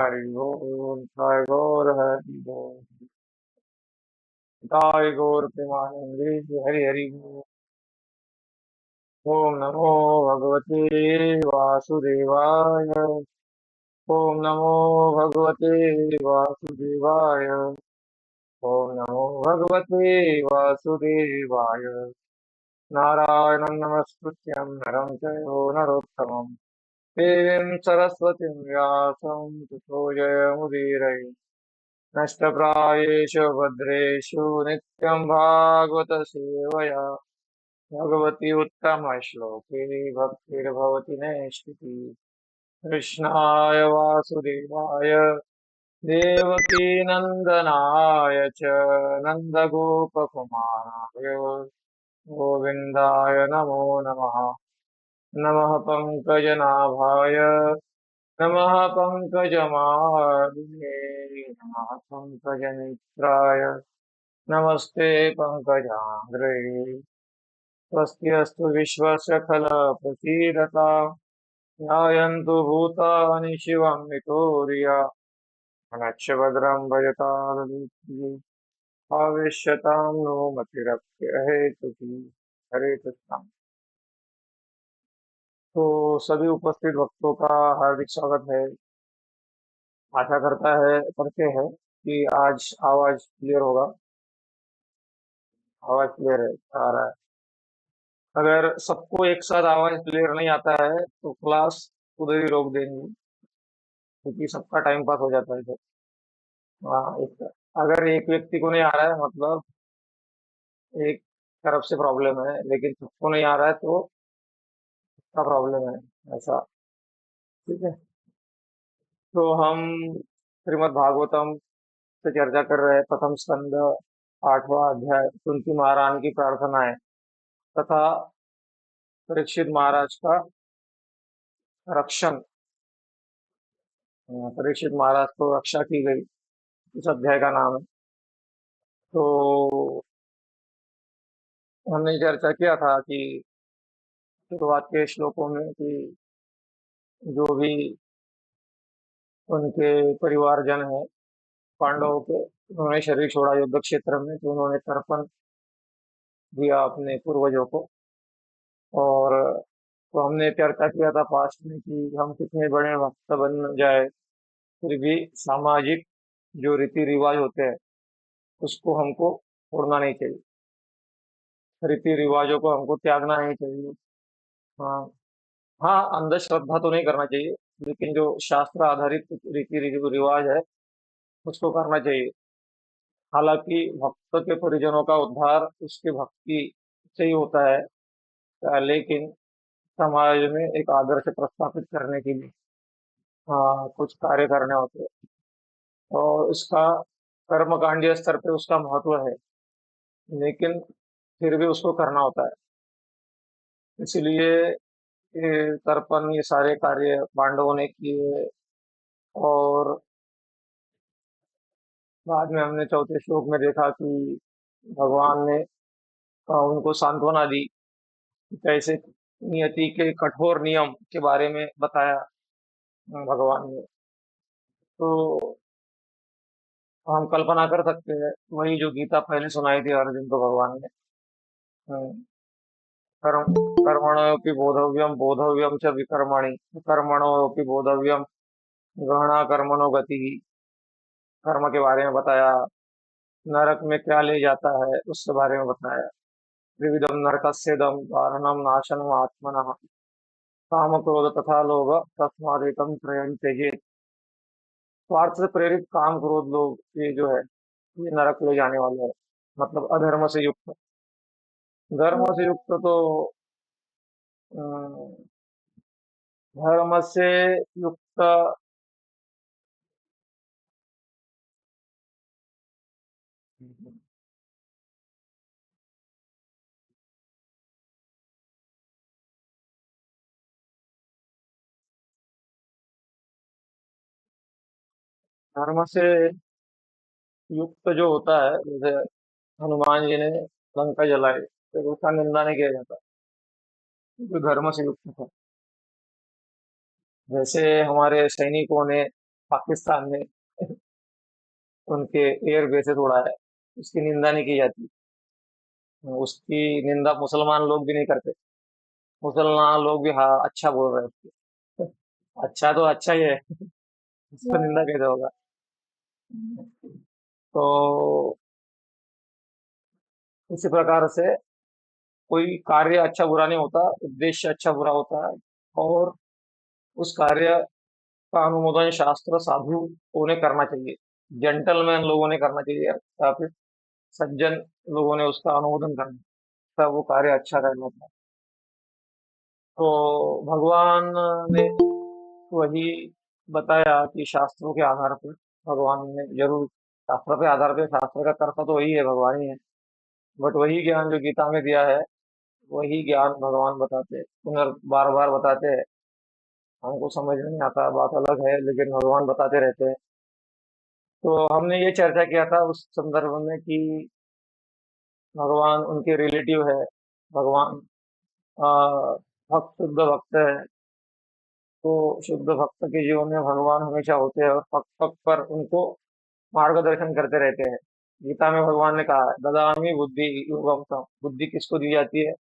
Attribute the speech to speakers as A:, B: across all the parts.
A: हरि बोल जय गौर हरि बोल जय गौर प्रेमानंदे हरि हरि बोल। ओम नमो भगवते वासुदेवाय। ओम नमो भगवते वासुदेवाय। ओम नमो भगवते वासुदेवाय। नारायणं नमस्कृत्यं नरं चैव नरोत्तमं देवीं सरस्वतीं व्यासं ततो जयमुदीरये। नष्टप्रायेषु भद्रेषु नित्यं भागवत सेवया भगवती उत्तमश्लोके भक्तिर्भवति नैष्टिकी। कृष्णाय वासुदेवाय देवकीनन्दनाय च नन्दगोपकुमाराय गोविन्दाय नमो नमः। नमः पङ्कजनाभाय नमः पङ्कजमालिने नमः पङ्कजनेत्राय नमस्ते पङ्कजाङ्घ्रे। स्वस्ति अस्तु विश्वस्य खलप्रसीदताम् ध्यायन्तु भूतानि शिवं वितोर्य मनश्च भद्रं भजतादुः आवेश्यतां नो मतिरप्यहेतुकी। हरे कृष्णा। तो सभी उपस्थित भक्तों का हार्दिक स्वागत है। आशा करते हैं कि आज आवाज क्लियर होगा। आवाज क्लियर है, आ रहा है। अगर सबको एक साथ आवाज क्लियर नहीं आता है तो क्लास उधर ही रोक देंगे, क्योंकि सबका टाइम पास हो जाता है फिर। हाँ, अगर एक व्यक्ति को नहीं आ रहा है मतलब एक तरफ से प्रॉब्लम है, लेकिन सबको नहीं आ रहा है तो उसका प्रॉब्लम है, ऐसा। ठीक है। तो हम श्रीमद् भागवतम से चर्चा कर रहे हैं। प्रथम स्कंद 8वां अध्याय कुंती महारानी की प्रार्थना है तथा परीक्षित महाराज का रक्षण। परीक्षित महाराज को रक्षा की गई, इस अध्याय का नाम है। तो हमने चर्चा किया था कि शुरुआत के श्लोकों में कि जो भी उनके परिवारजन है पांडवों के, उन्होंने शरीर छोड़ा युद्ध क्षेत्र में, तो उन्होंने तर्पण दिया अपने पूर्वजों को। और तो हमने चर्चा किया था पास्ट में कि हम कितने बड़े भक्त बन जाए फिर भी सामाजिक जो रीति रिवाज होते हैं उसको हमको छोड़ना नहीं चाहिए। रीति रिवाजों को हमको त्यागना नहीं चाहिए। हाँ। हाँ, अंधश्रद्धा तो नहीं करना चाहिए, लेकिन जो शास्त्र आधारित रीति रिवाज है उसको करना चाहिए। हालांकि भक्त के परिजनों का उद्धार उसकी भक्ति से ही होता है, लेकिन समाज में एक आदर्श प्रस्थापित करने के लिए कुछ कार्य करने होते हैं, और उसका कर्मकांडीय स्तर पे उसका महत्व है, लेकिन फिर भी उसको करना होता है। इसलिए ये तर्पण, ये सारे कार्य पांडवों ने किए। और बाद में हमने चौथे श्लोक में देखा कि भगवान ने उनको सांत्वना दी, कैसे नियति के कठोर नियम के बारे में बताया भगवान ने। तो हम कल्पना कर सकते हैं वही जो गीता पहले सुनाई थी अर्जुन को भगवान ने। हम्म, कर्म कर्मणोऽपि बोधव्यम बोधव्यम च विकर्मणि कर्मणोऽपि बोधव्यम गहना कर्मणो गति। कर्म के बारे में बताया, नरक में क्या ले जाता है उसके बारे में बताया। त्रिविधम नरकस्येदम कारणम नाशनम आत्मनः काम क्रोध तथा लोभ तस्मादेकं त्रयं त्यजेत्। स्वार्थ से प्रेरित काम क्रोध लोग, ये जो है ये नरक ले जाने वाले है। मतलब अधर्म से युक्त। धर्म से युक्त तो अम, धर्म से युक्त। धर्म से युक्त जो होता है, जैसे हनुमान जी ने लंका जलाई तो उसका निंदा नहीं किया जाता, जो धर्म से युक्त था। जैसे हमारे सैनिकों ने पाकिस्तान में उनके एयर बेसेस उड़ाए, उसकी निंदा नहीं की जाती। उसकी निंदा मुसलमान लोग भी नहीं करते। मुसलमान लोग भी हाँ अच्छा बोल रहे हैं उसको। अच्छा तो अच्छा ही है, उसको निंदा कैसे होगा। तो इसी प्रकार से कोई कार्य अच्छा बुरा नहीं होता, उद्देश्य अच्छा बुरा होता है। और उस कार्य का अनुमोदन शास्त्र साधु ने करना चाहिए, जेंटलमैन लोगों ने करना चाहिए, या फिर सज्जन लोगों ने उसका अनुमोदन करना, तब वो कार्य अच्छा करना था। तो भगवान ने वही बताया कि शास्त्रों के आधार पर, भगवान ने जरूर शास्त्र के आधार पर, शास्त्र का कर्ता तो वही है, भगवान ही है। बट वही ज्ञान जो गीता में दिया है, वही ज्ञान भगवान बताते हैं, बार बार बताते हैं। हमको समझ में नहीं आता, बात अलग है, लेकिन भगवान बताते रहते हैं। तो हमने ये चर्चा किया था उस संदर्भ में कि भगवान उनके रिलेटिव है। भगवान भक्त शुद्ध भक्त है। तो शुद्ध भक्त के जीवन में भगवान हमेशा होते हैं और पग पग पर उनको मार्गदर्शन करते रहते हैं। गीता में भगवान ने कहा है, ददामी बुद्धि युगम तम। बुद्धि किसको दी जाती है?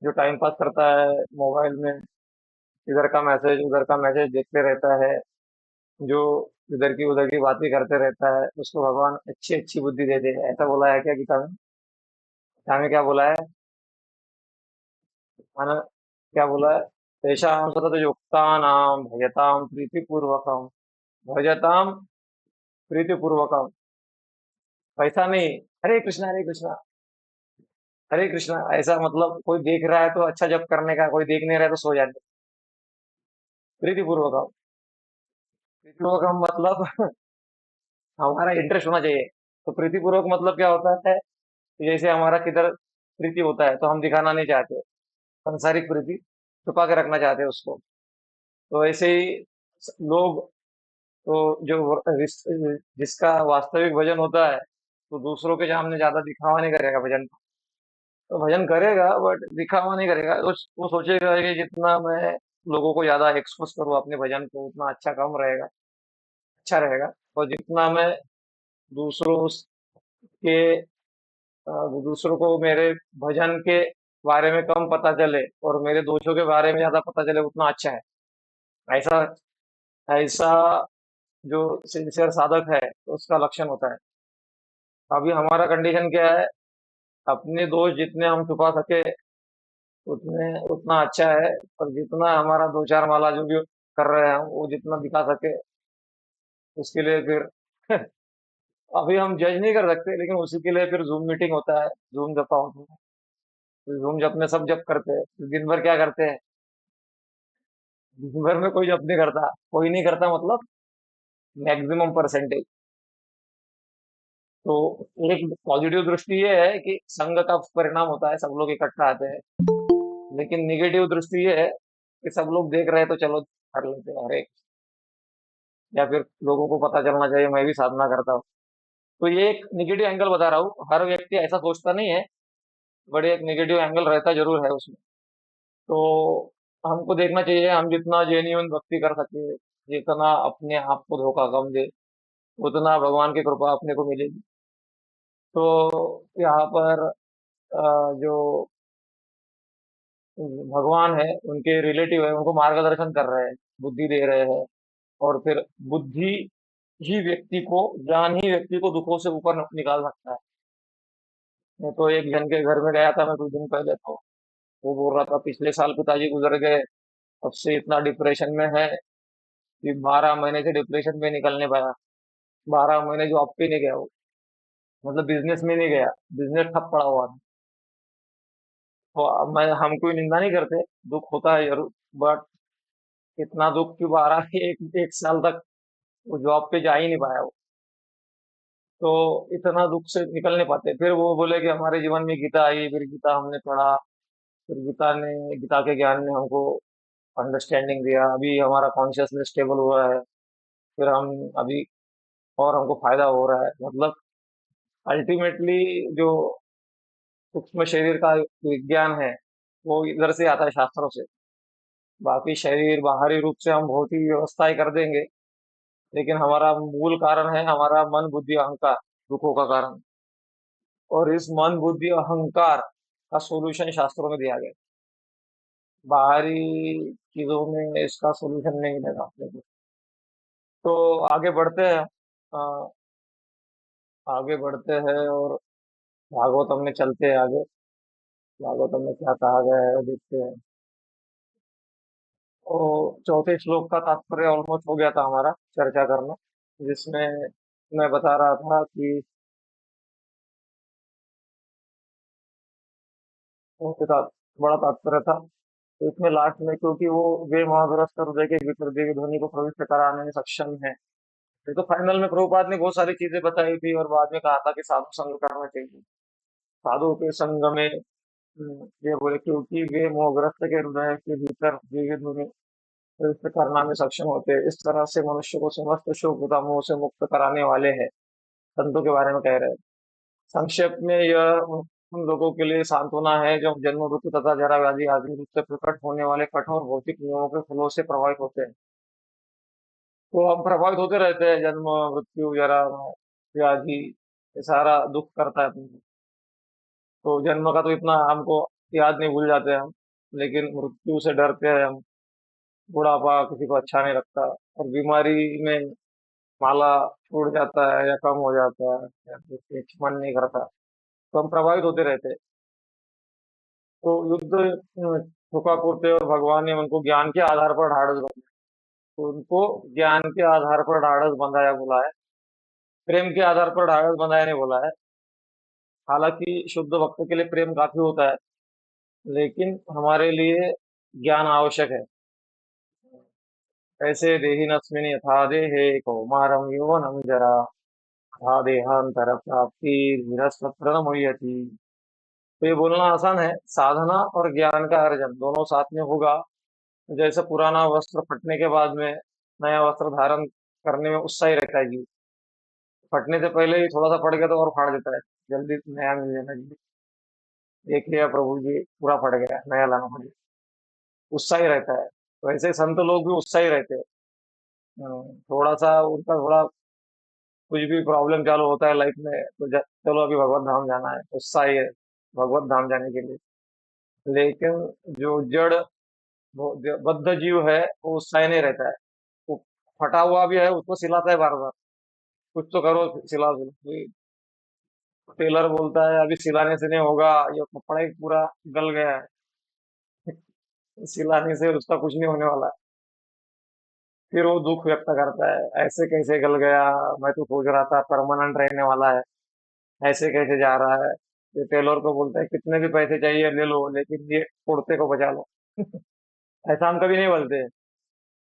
A: जो टाइम पास करता है मोबाइल में, इधर का मैसेज उधर का मैसेज देखते रहता है, जो इधर की बातें करते रहता है, उसको भगवान अच्छी अच्छी बुद्धि देते हैं। ऐसा बोला है क्या गीता में? गीता में क्या बोला है? माना क्या बोला है? तेषां सततयुक्तानां भजतां प्रीतिपूर्वकं, भजतां प्रीतिपूर्वकं। पैसा नहीं, हरे कृष्णा हरे कृष्णा हरे कृष्णा। ऐसा मतलब कोई देख रहा है तो अच्छा जप करने का, कोई देख नहीं रहा है तो सो जाने। प्रीतिपूर्वकम, प्रीतिपूर्वकम मतलब हमारा इंटरेस्ट होना चाहिए। तो प्रीतिपूर्वक मतलब क्या होता है कि जैसे हमारा किधर प्रीति होता है तो हम दिखाना नहीं चाहते, सांसारिक प्रीति छुपा के रखना चाहते हैं उसको। तो ऐसे ही लोग, तो जिसका वास्तविक भजन होता है, तो दूसरों के सामने ज्यादा दिखावा नहीं करेगा भजन। तो भजन करेगा बट दिखावा नहीं करेगा। वो सोचेगा कि जितना मैं लोगों को ज्यादा एक्सपोज करूँ अपने भजन को, उतना अच्छा कम रहेगा, अच्छा रहेगा। और जितना मैं दूसरों के दूसरों को मेरे भजन के बारे में कम पता चले और मेरे दोषों के बारे में ज्यादा पता चले, उतना अच्छा है। ऐसा ऐसा जो सिंसियर साधक है तो उसका लक्षण होता है। अभी हमारा कंडीशन क्या है? अपने दोष जितने हम छुपा सके उतने उतना अच्छा है। पर जितना हमारा दो चार माला जो भी कर रहे हैं हम, वो जितना दिखा सके उसके लिए फिर अभी हम जज नहीं कर सकते, लेकिन उसी के लिए फिर जूम मीटिंग होता है, जूम जपा होता है। तो जूम जप में सब जप करते हैं, तो दिन भर क्या करते हैं? दिन भर में कोई जप नहीं करता, कोई नहीं करता मतलब मैक्सिमम परसेंटेज। तो एक पॉजिटिव दृष्टि ये है कि संघ का परिणाम होता है, सब लोग इकट्ठा आते हैं। लेकिन निगेटिव दृष्टि ये है कि सब लोग देख रहे हैं तो चलो कर लेते हैं, अरे, या फिर लोगों को पता चलना चाहिए मैं भी साधना करता हूँ। तो ये एक निगेटिव एंगल बता रहा हूँ, हर व्यक्ति ऐसा सोचता नहीं है, बड़े एक निगेटिव एंगल रहता जरूर है उसमें। तो हमको देखना चाहिए हम जितना जेन्युइन भक्ति कर सके, जितना अपने आप को धोखा कम दे, उतना भगवान की कृपा अपने को मिलेगी। तो यहाँ पर जो भगवान है, उनके रिलेटिव है, उनको मार्गदर्शन कर रहे हैं, बुद्धि दे रहे हैं। और फिर बुद्धि ही व्यक्ति को, ज्ञान ही व्यक्ति को दुखों से ऊपर निकाल सकता है। मैं तो एक जन के घर में गया था मैं कुछ दिन पहले, तो वो बोल रहा था पिछले साल पिताजी गुजर गए, अब से इतना डिप्रेशन में है कि 12 महीने से डिप्रेशन में निकल नहीं पाया। 12 महीने जॉब पे नहीं गया वो, मतलब बिजनेस में नहीं गया, बिजनेस ठप पड़ा हुआ था। तो अब मैं, हम कोई निंदा नहीं करते, दुख होता है जरूर, बट इतना दुख क्यों आ रहा है? एक साल तक वो जॉब पे जा ही नहीं पाया वो। तो इतना दुख से निकल नहीं पाते। फिर वो बोले कि हमारे जीवन में गीता आई, फिर गीता हमने पढ़ा, फिर गीता के ज्ञान ने हमको अंडरस्टैंडिंग दिया, अभी हमारा कॉन्शियसनेस स्टेबल हुआ है। फिर हम अभी और हमको फायदा हो रहा है। मतलब अल्टीमेटली जो सूक्ष्म शरीर का विज्ञान है, वो इधर से आता है, शास्त्रों से। बाकी शरीर बाहरी रूप से हम बहुत ही व्यवस्थाएं कर देंगे, लेकिन हमारा मूल कारण है हमारा मन बुद्धि अहंकार, दुखों का कारण। और इस मन बुद्धि अहंकार का सॉल्यूशन शास्त्रों में दिया गया। बाहरी चीजों में इसका सॉल्यूशन नहीं मिलेगा अपने को। तो आगे बढ़ते हैं। आगे बढ़ते हैं और भागवतम में चलते हैं आगे। भागवतम में क्या कहा गया है देखते हैं। तो चौथे श्लोक का तात्पर्य ऑलमोस्ट हो गया था हमारा चर्चा करना, जिसमें मैं बता रहा था कि उसके साथ बड़ा तात्पर्य था। तो इसमें लास्ट में क्योंकि वो वे महाग्रस्त हृदय के भीतर देवी ध्वनि को प्रविष्ट कराने में सक्षम है। ये तो फाइनल में प्रभुपाद ने बहुत सारी चीजें बताई थी और बाद में कहा था कि साधु संग करना चाहिए। साधु के संग में ये बोले क्योंकि वे मोहग्रस्त के हृदय के भीतर देवी ध्वनि प्रविष्ट करना में सक्षम होते हैं। इस तरह से मनुष्य को समस्त शोक तथा मोह से मुक्त कराने वाले हैं। संतों के बारे में कह रहे हैं। संक्षेप में यह उन लोगों के लिए सांत्वना है जो जन्म मृत्यु तथा जरा व्याधि आदि रूप से प्रकट होने वाले कठोर भौतिक नियमों के फलों से प्रभावित होते हैं। तो हम प्रभावित होते रहते हैं, जन्म मृत्यु जरा व्याधि, ये सारा दुख करता है अपने को। तो जन्म का तो इतना हमको याद नहीं, भूल जाते हैं हम। लेकिन मृत्यु से डरते हैं हम। बुढ़ापा किसी को अच्छा नहीं लगता, और बीमारी में माला छूट जाता है या कम हो जाता है या फिर कुछ मन नहीं करता, तो हम प्रभावित होते रहते हैं। तो युद्ध ठोका करते और भगवान ने उनको ज्ञान के आधार पर ढाढ़स बंधा। तो उनको ज्ञान के आधार पर ढाढ़स बंधाया बोला है। प्रेम के आधार पर ढाढ़स बंधाया नहीं बोला है। हालांकि शुद्ध भक्त के लिए प्रेम काफी होता है, लेकिन हमारे लिए ज्ञान आवश्यक है। ऐसे देहिनस्मिन् यथा देहे कौमारं यौवनं जरा तथा देहांतर प्राप्ति धीरस्तत्र न मुह्यति। तो ये बोलना आसान है, साधना और ज्ञान का अर्जन दोनों साथ में होगा। जैसे पुराना वस्त्र फटने के बाद में नया वस्त्र धारण करने में उत्साही रहता है जी। फटने से पहले ही थोड़ा सा फट गया तो और फाड़ देता है, जल्दी नया मिल जाना जी। देख लिया प्रभु जी पूरा फट गया, नया लाना पड़ेगा। उत्साही रहता है। वैसे संत लोग भी उत्साही रहते हैं। थोड़ा सा उनका थोड़ा कुछ भी प्रॉब्लम चालू होता है लाइफ में तो चलो अभी भगवत धाम जाना है, उत्साही है भगवत धाम जाने के लिए। लेकिन जो जड़ बद्ध जीव है वो उत्साही नहीं रहता है। वो फटा हुआ भी है, उसको सिलाता है बार बार, कुछ तो करो, सिला दो। टेलर बोलता है अभी सिलाने से नहीं होगा, ये कपड़ा ही पूरा गल गया है, सिलाने से उसका कुछ नहीं होने वाला है। फिर वो दुख व्यक्त करता है, ऐसे कैसे गल गया, मैं तो सोच रहा था परमानेंट रहने वाला है, ऐसे कैसे जा रहा है। ये टेलर को बोलता है कितने भी पैसे चाहिए ले लो, लेकिन ये कुर्ते को बचा लो। ऐसा हम कभी नहीं बोलते,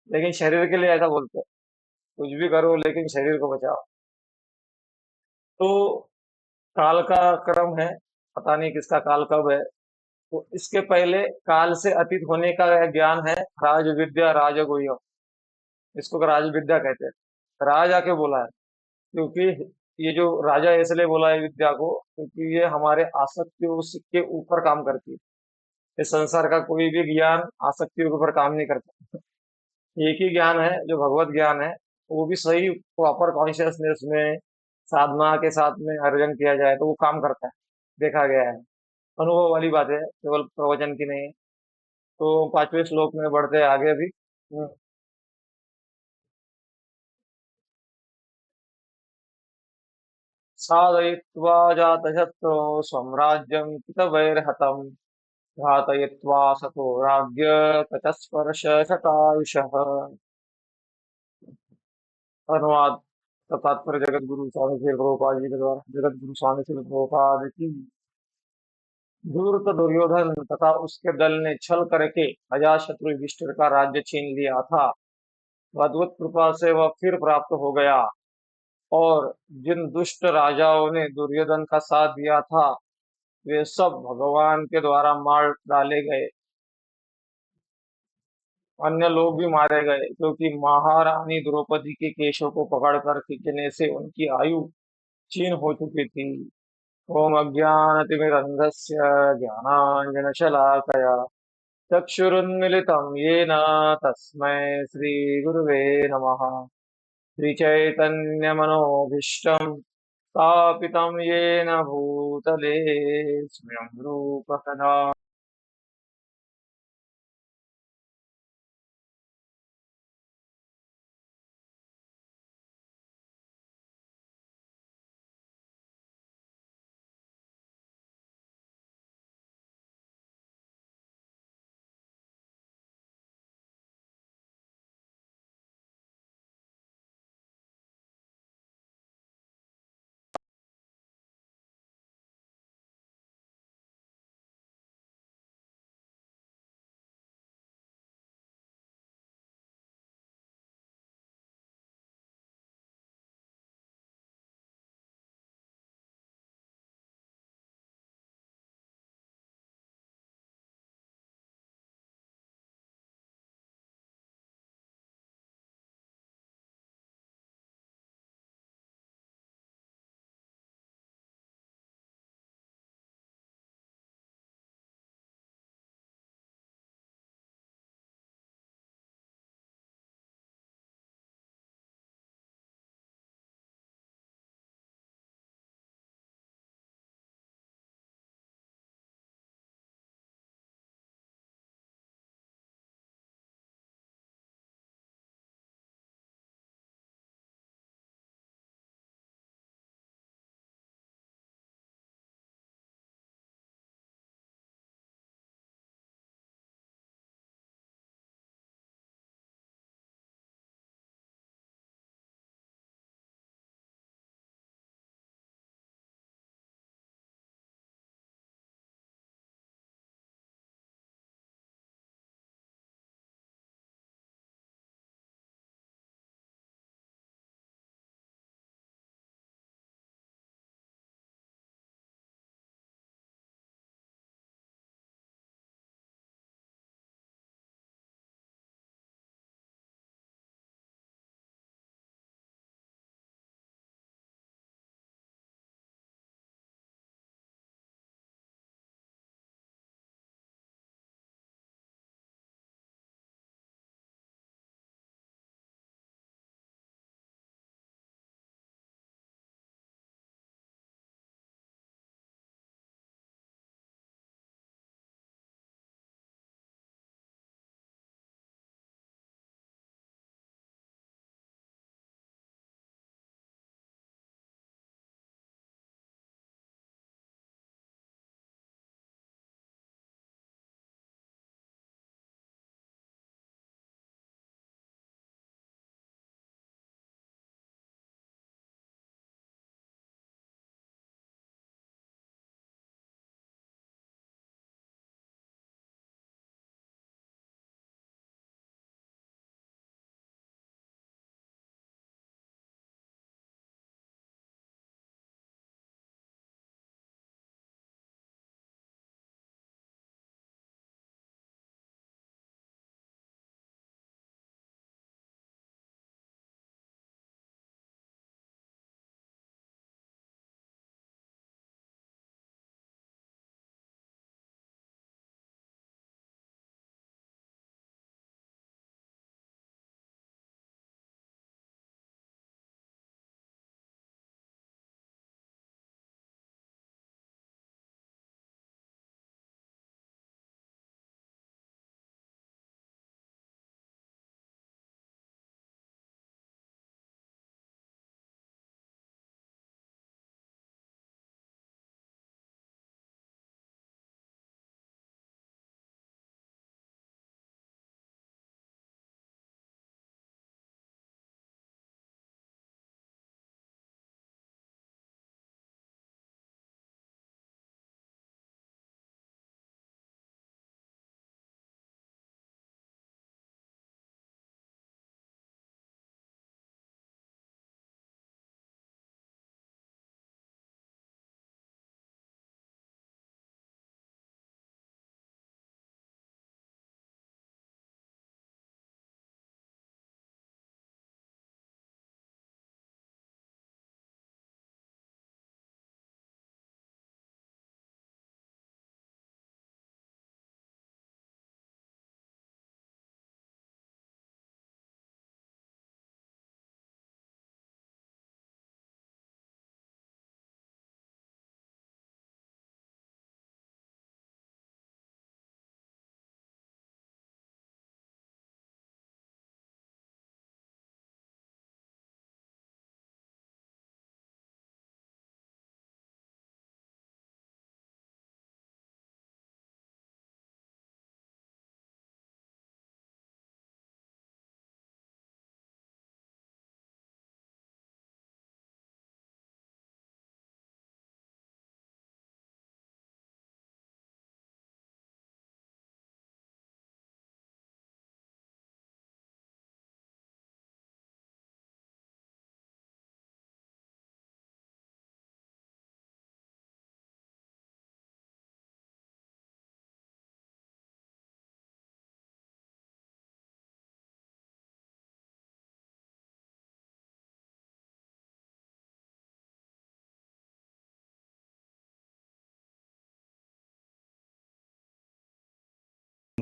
A: लेकिन शरीर के लिए ऐसा बोलते हैं, कुछ भी करो लेकिन शरीर को बचाओ। तो काल का क्रम है, पता नहीं किसका काल कब है। तो इसके पहले काल से अतीत होने का ज्ञान है राज विद्या राजगुह्य। इसको राज विद्या कहते हैं। राज आके बोला है क्योंकि ये जो राजा इसलिए बोला है विद्या को क्योंकि ये हमारे आसक्तियों के ऊपर काम करती है। इस संसार का कोई भी ज्ञान आसक्तियों के ऊपर काम नहीं करता। एक ही ज्ञान है जो भगवत ज्ञान है, वो भी सही प्रॉपर कॉन्शियसनेस में साधना के साथ में अर्जन किया जाए तो वो काम करता है। देखा गया है, अनुभव वाली बात है, केवल प्रवचन की नहीं है। तो पांचवें श्लोक में बढ़ते हैं आगे अभी। साधयित्वा जातशत्रु स्वं राज्यं कृतवैर्हतं घातयित्वा सतो राज्ञ ततस्पर्श शतायुषः। अनुवाद का तात्पर्य जगत गुरु स्वामी श्री प्रभुपाद जी के द्वारा। जगत गुरु स्वामी श्री प्रभुपाद की। धूर्त दुर्योधन तथा उसके दल ने छल करके अजातशत्रु युधिष्ठिर का राज्य छीन लिया था। अद्भुत कृपा से वह फिर प्राप्त हो गया। और जिन दुष्ट राजाओं ने दुर्योधन का साथ दिया था वे सब भगवान के द्वारा मार डाले गए। अन्य लोग भी मारे गए क्योंकि महारानी द्रौपदी के केशों को पकड़कर खींचने से उनकी आयु क्षीण हो चुकी थी। ओम अज्ञानतिमिरन्धस्य ज्ञानाञ्जनशलाकया चक्षुरुन्मिलितं येन तस्मै श्रीगुरुवे नमः। श्रीचैतन्यमनोभीष्टं स्थापितं येन भूतले स्वयं रूप कदा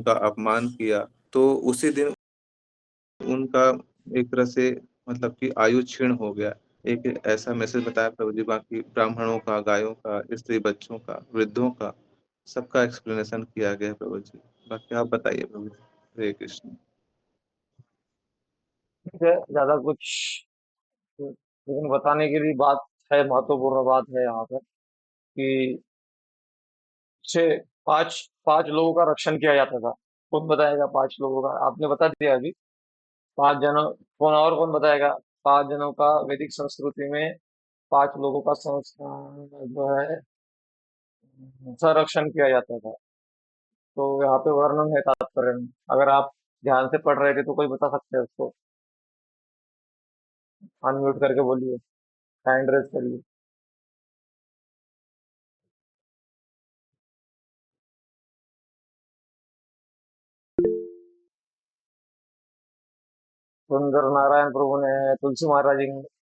B: उनका अपमान किया, तो उसी दिन उनका एक तरह से मतलब कि आयु क्षीण हो गया। एक ऐसा मैसेज बताया प्रभु जी, बाकी ब्राह्मणों का, गायों का, स्त्री बच्चों का, वृद्धों का, सबका एक्सप्लेनेशन किया गया है प्रभु जी। बाकी आप बताइए प्रभु जी। हरे कृष्ण।
A: ठीक है, ज्यादा कुछ लेकिन बताने के लिए बात है, महत्वपूर्ण बात है यहाँ पर कि छह पांच पांच लोगों का रक्षण किया जाता था। कौन बताएगा पांच लोगों का? आपने बता दिया अभी। पांच जनों, कौन और कौन बताएगा? पांच जनों का वैदिक संस्कृति में पांच लोगों का जो है संरक्षण किया जाता था। तो यहाँ पे वर्णन है तात्पर्य में। अगर आप ध्यान से पढ़ रहे थे तो कोई बता सकते हैं उसको? अनम्यूट करके बोलिए, हैंड रेज करिए। सुंदर नारायण प्रभु ने, तुलसी महाराज जी,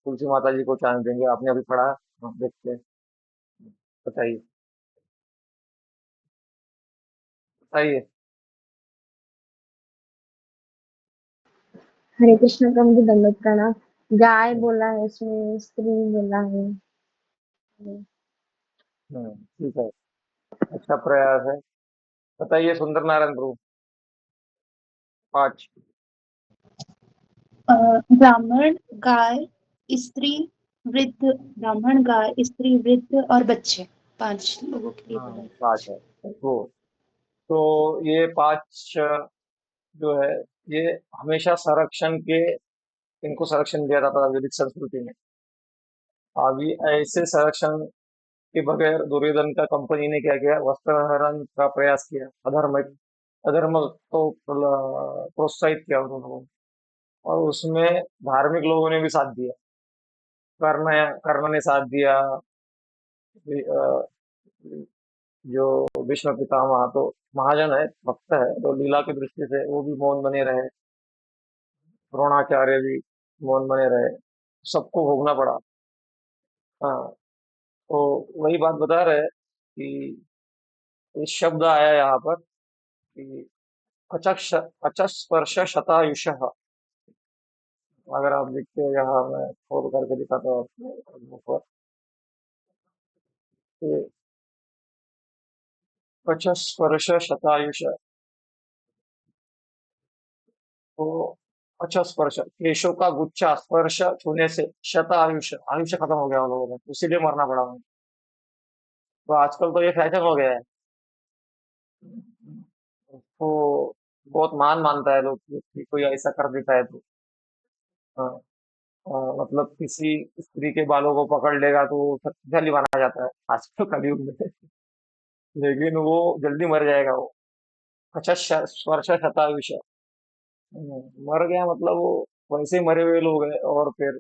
A: तुलसी माता जी को चांस देंगे। आपने अभी पढ़ा? हाँ, देखते हैं। बताइए, बताइए।
C: हरे कृष्ण का मुझे दंडवत प्रणाम। गाय बोला है, इसमें स्त्री बोला है।
A: ठीक है, अच्छा प्रयास है। बताइए सुंदर नारायण प्रभु। पाँच।
D: ब्राह्मण, गाय, स्त्री, वृद्ध। ब्राह्मण, गाय, स्त्री, वृद्ध और बच्चे। 5 लोगों के लिए
A: हाँ,
D: बोला है।
A: पाँच है वो। तो ये पांच जो है, ये हमेशा संरक्षण के, इनको संरक्षण दिया जाता था वैदिक संस्कृति में। अभी ऐसे संरक्षण के बगैर दुर्योधन का कंपनी ने क्या किया? वस्त्रहरण का प्रयास किया। अधर्म अधर्म को प्रोत्साहित किया उन लोगों ने, और उसमें धार्मिक लोगों ने भी साथ दिया। कर्ण कर्ण ने साथ दिया। अ, जो भीष्म पितामह तो महाजन है, भक्त है, तो लीला की दृष्टि से वो भी मौन बने रहे। द्रोणाचार्य भी मौन बने रहे। सबको भोगना पड़ा। हाँ, तो वही बात बता रहे हैं कि इस शब्द आया यहाँ पर कि अचस्पर्श शतायुष। अगर आप देखते हो, यहाँ मैं खोल करके दिखाता हूँ आपको ऊपर। ये अचस्पर्श शतायुष, तो अच्छा स्पर्श, केशों का गुच्छा स्पर्श छूने से शत आयुष्य, आयुष्य खत्म हो गया उन लोगों का, इसीलिए मरना पड़ा उन्हें। तो आजकल तो ये फैशन हो गया है। तो बहुत मान मानता है लोग कि कोई ऐसा कर देता है तो। हाँ, मतलब किसी स्त्री के बालों को पकड़ लेगा तो वो शक्तिशाली माना जाता है आजकल कलयुग में। लेकिन वो जल्दी मर जाएगा वो। अच्छा, स्पर्श शतायुष। मर गया मतलब वो वैसे ही मरे हुए लोग हैं, और फिर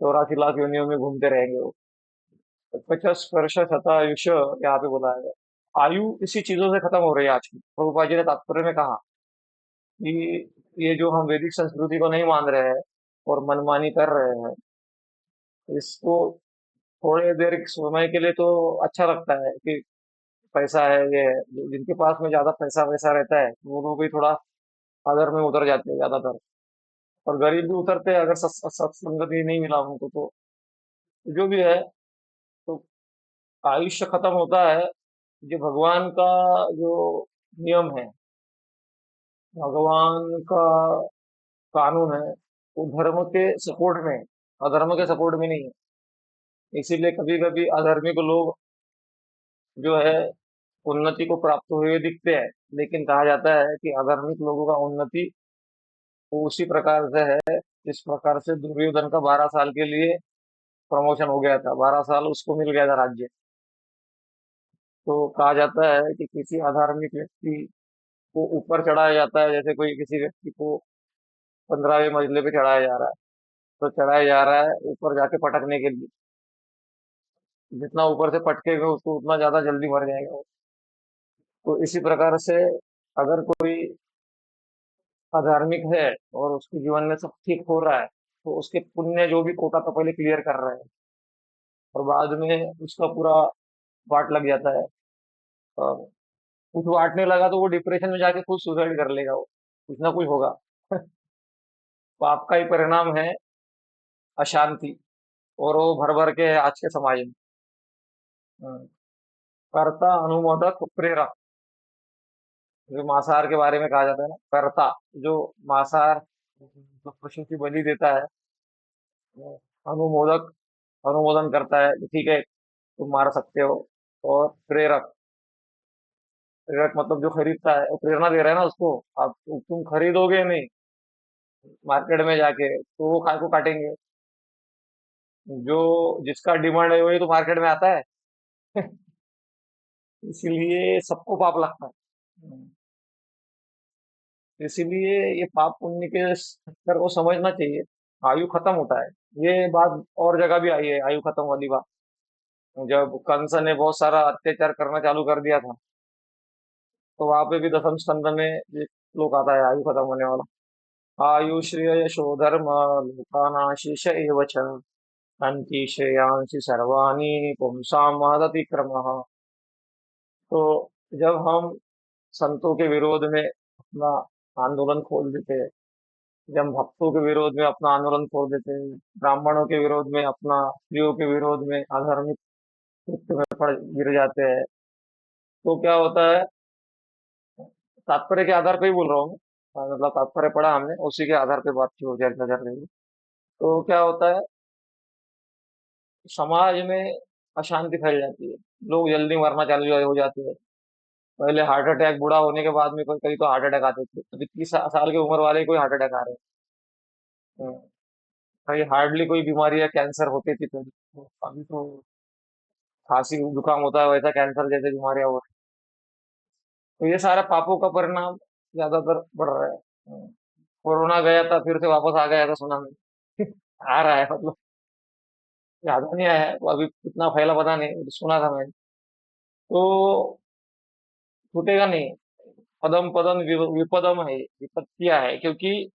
A: 84 लाख योनियों में घूमते रहेंगे वो। 50 वर्ष शता आयुष्य यहाँ पे बोला है। आयु इसी चीजों से खत्म हो रही है आज की। प्रभुपाद जी ने तात्पर्य में कहा कि ये जो हम वैदिक संस्कृति को नहीं मान रहे हैं और मनमानी कर रहे हैं, इसको थोड़े देर के समय के लिए तो अच्छा लगता है कि पैसा है, ये है। जिनके पास में ज्यादा पैसा वैसा रहता है वो लोग भी थोड़ा अधर में उतर जाते हैं ज्यादातर, और गरीब भी उतरते हैं अगर सत्संगति नहीं मिला उनको तो। जो भी है, तो आयुष्य खत्म होता है। जो भगवान का जो नियम है, भगवान का कानून है, वो धर्म के सपोर्ट में है, अधर्म के सपोर्ट में नहीं है। इसीलिए कभी कभी अधर्मिक लोग जो है उन्नति को प्राप्त हुए दिखते हैं, लेकिन कहा जाता है कि अधर्मिक लोगों का उन्नति वो उसी प्रकार से है जिस प्रकार से दुर्योधन का 12 साल के लिए प्रमोशन हो गया था। 12 साल उसको मिल गया था राज्य। तो कहा जाता है कि किसी अधार्मिक व्यक्ति को ऊपर चढ़ाया जाता है, जैसे कोई किसी व्यक्ति को 15वें मंजिले पे चढ़ाया जा रहा है, तो चढ़ाया जा रहा है ऊपर जाके पटकने के लिए। जितना ऊपर से पटकेगा उसको उतना ज्यादा जल्दी मर जाएगा वो। तो इसी प्रकार से अगर कोई अधार्मिक है और उसके जीवन में सब ठीक हो रहा है, तो उसके पुण्य जो भी कोटा तो पहले क्लियर कर रहे हैं, और बाद में उसका पूरा वाट लग जाता है। कुछ वाटने लगा तो वो डिप्रेशन में जाके खुद सुसाइड कर लेगा, वो कुछ ना कुछ होगा। पाप का ही परिणाम है अशांति, और वो भर भर के है आज के समाज में। हम्म, कर्ता, अनुमोदक, प्रेरक। जो मांसाहार के बारे में कहा जाता है ना, कर्ता, जो मांसाहार जो पशु की बलि देता है, वो अनुमोदक, अनुमोदन करता है कि ठीक है तुम मार सकते हो। और प्रेरक, प्रेरक मतलब जो खरीदता है, वो प्रेरणा दे रहा है ना उसको, आप तुम खरीदोगे नहीं मार्केट में जाके तो वो काय को काटेंगे। जो जिसका डिमांड है वही तो मार्केट में आता है। इसीलिए सबको पाप लगता है। इसीलिए ये पाप पुण्य के स्तर को समझना चाहिए। आयु खत्म होता है, ये बात और जगह भी आई है, आयु खत्म वाली बात। जब कंस ने बहुत सारा अत्याचार करना चालू कर दिया था, तो वहां पे भी दसम स्कंद में एक श्लोक आता है आयु खत्म होने वाला। आयु श्रेय यशो धर्म लोकानाशीष एव च हन्ति श्रेयांसि सर्वाणि पुंसां महदति क्रमः। तो जब हम संतों के विरोध में अपना आंदोलन खोल देते हैं, जब भक्तों के विरोध में अपना आंदोलन खोल देते हैं, ब्राह्मणों के विरोध में अपना, स्त्रियों के विरोध में अधार्मिक कृत्य में पड़ गिर जाते हैं, तो क्या होता है, तात्पर्य के आधार पे ही बोल रहा हूँ मैं। मतलब तात्पर्य पढ़ा हमने, उसी के आधार पे बात की हो चर्चा कर रही है। तो क्या होता है, समाज में अशांति फैल जाती है, लोग जल्दी मरना चालू हो जाते हैं। पहले हार्ट अटैक बूढ़ा होने के बाद में कोई कई तो हार्ट अटैक आते थे, अभी 30 साल की उम्र वाले कोई हार्ट अटैक आ रहे हैं। कहीं हार्डली कोई बीमारी या कैंसर होती थी पहले, तो अभी तो खांसी जुकाम होता है वैसा कैंसर जैसे बीमारियां हो रही हैं। तो ये सारा पापों का परिणाम ज्यादातर बढ़ रहा है। कोरोना गया था फिर से वापस आ गया था, सुना नहीं। आ रहा है मतलब, ज्यादा नहीं आया है, वो अभी कितना फैला पता नहीं, सुना था मैंने। तो छूटेगा नहीं, पदम पदम विपदम है, विपत्तियां है, क्योंकि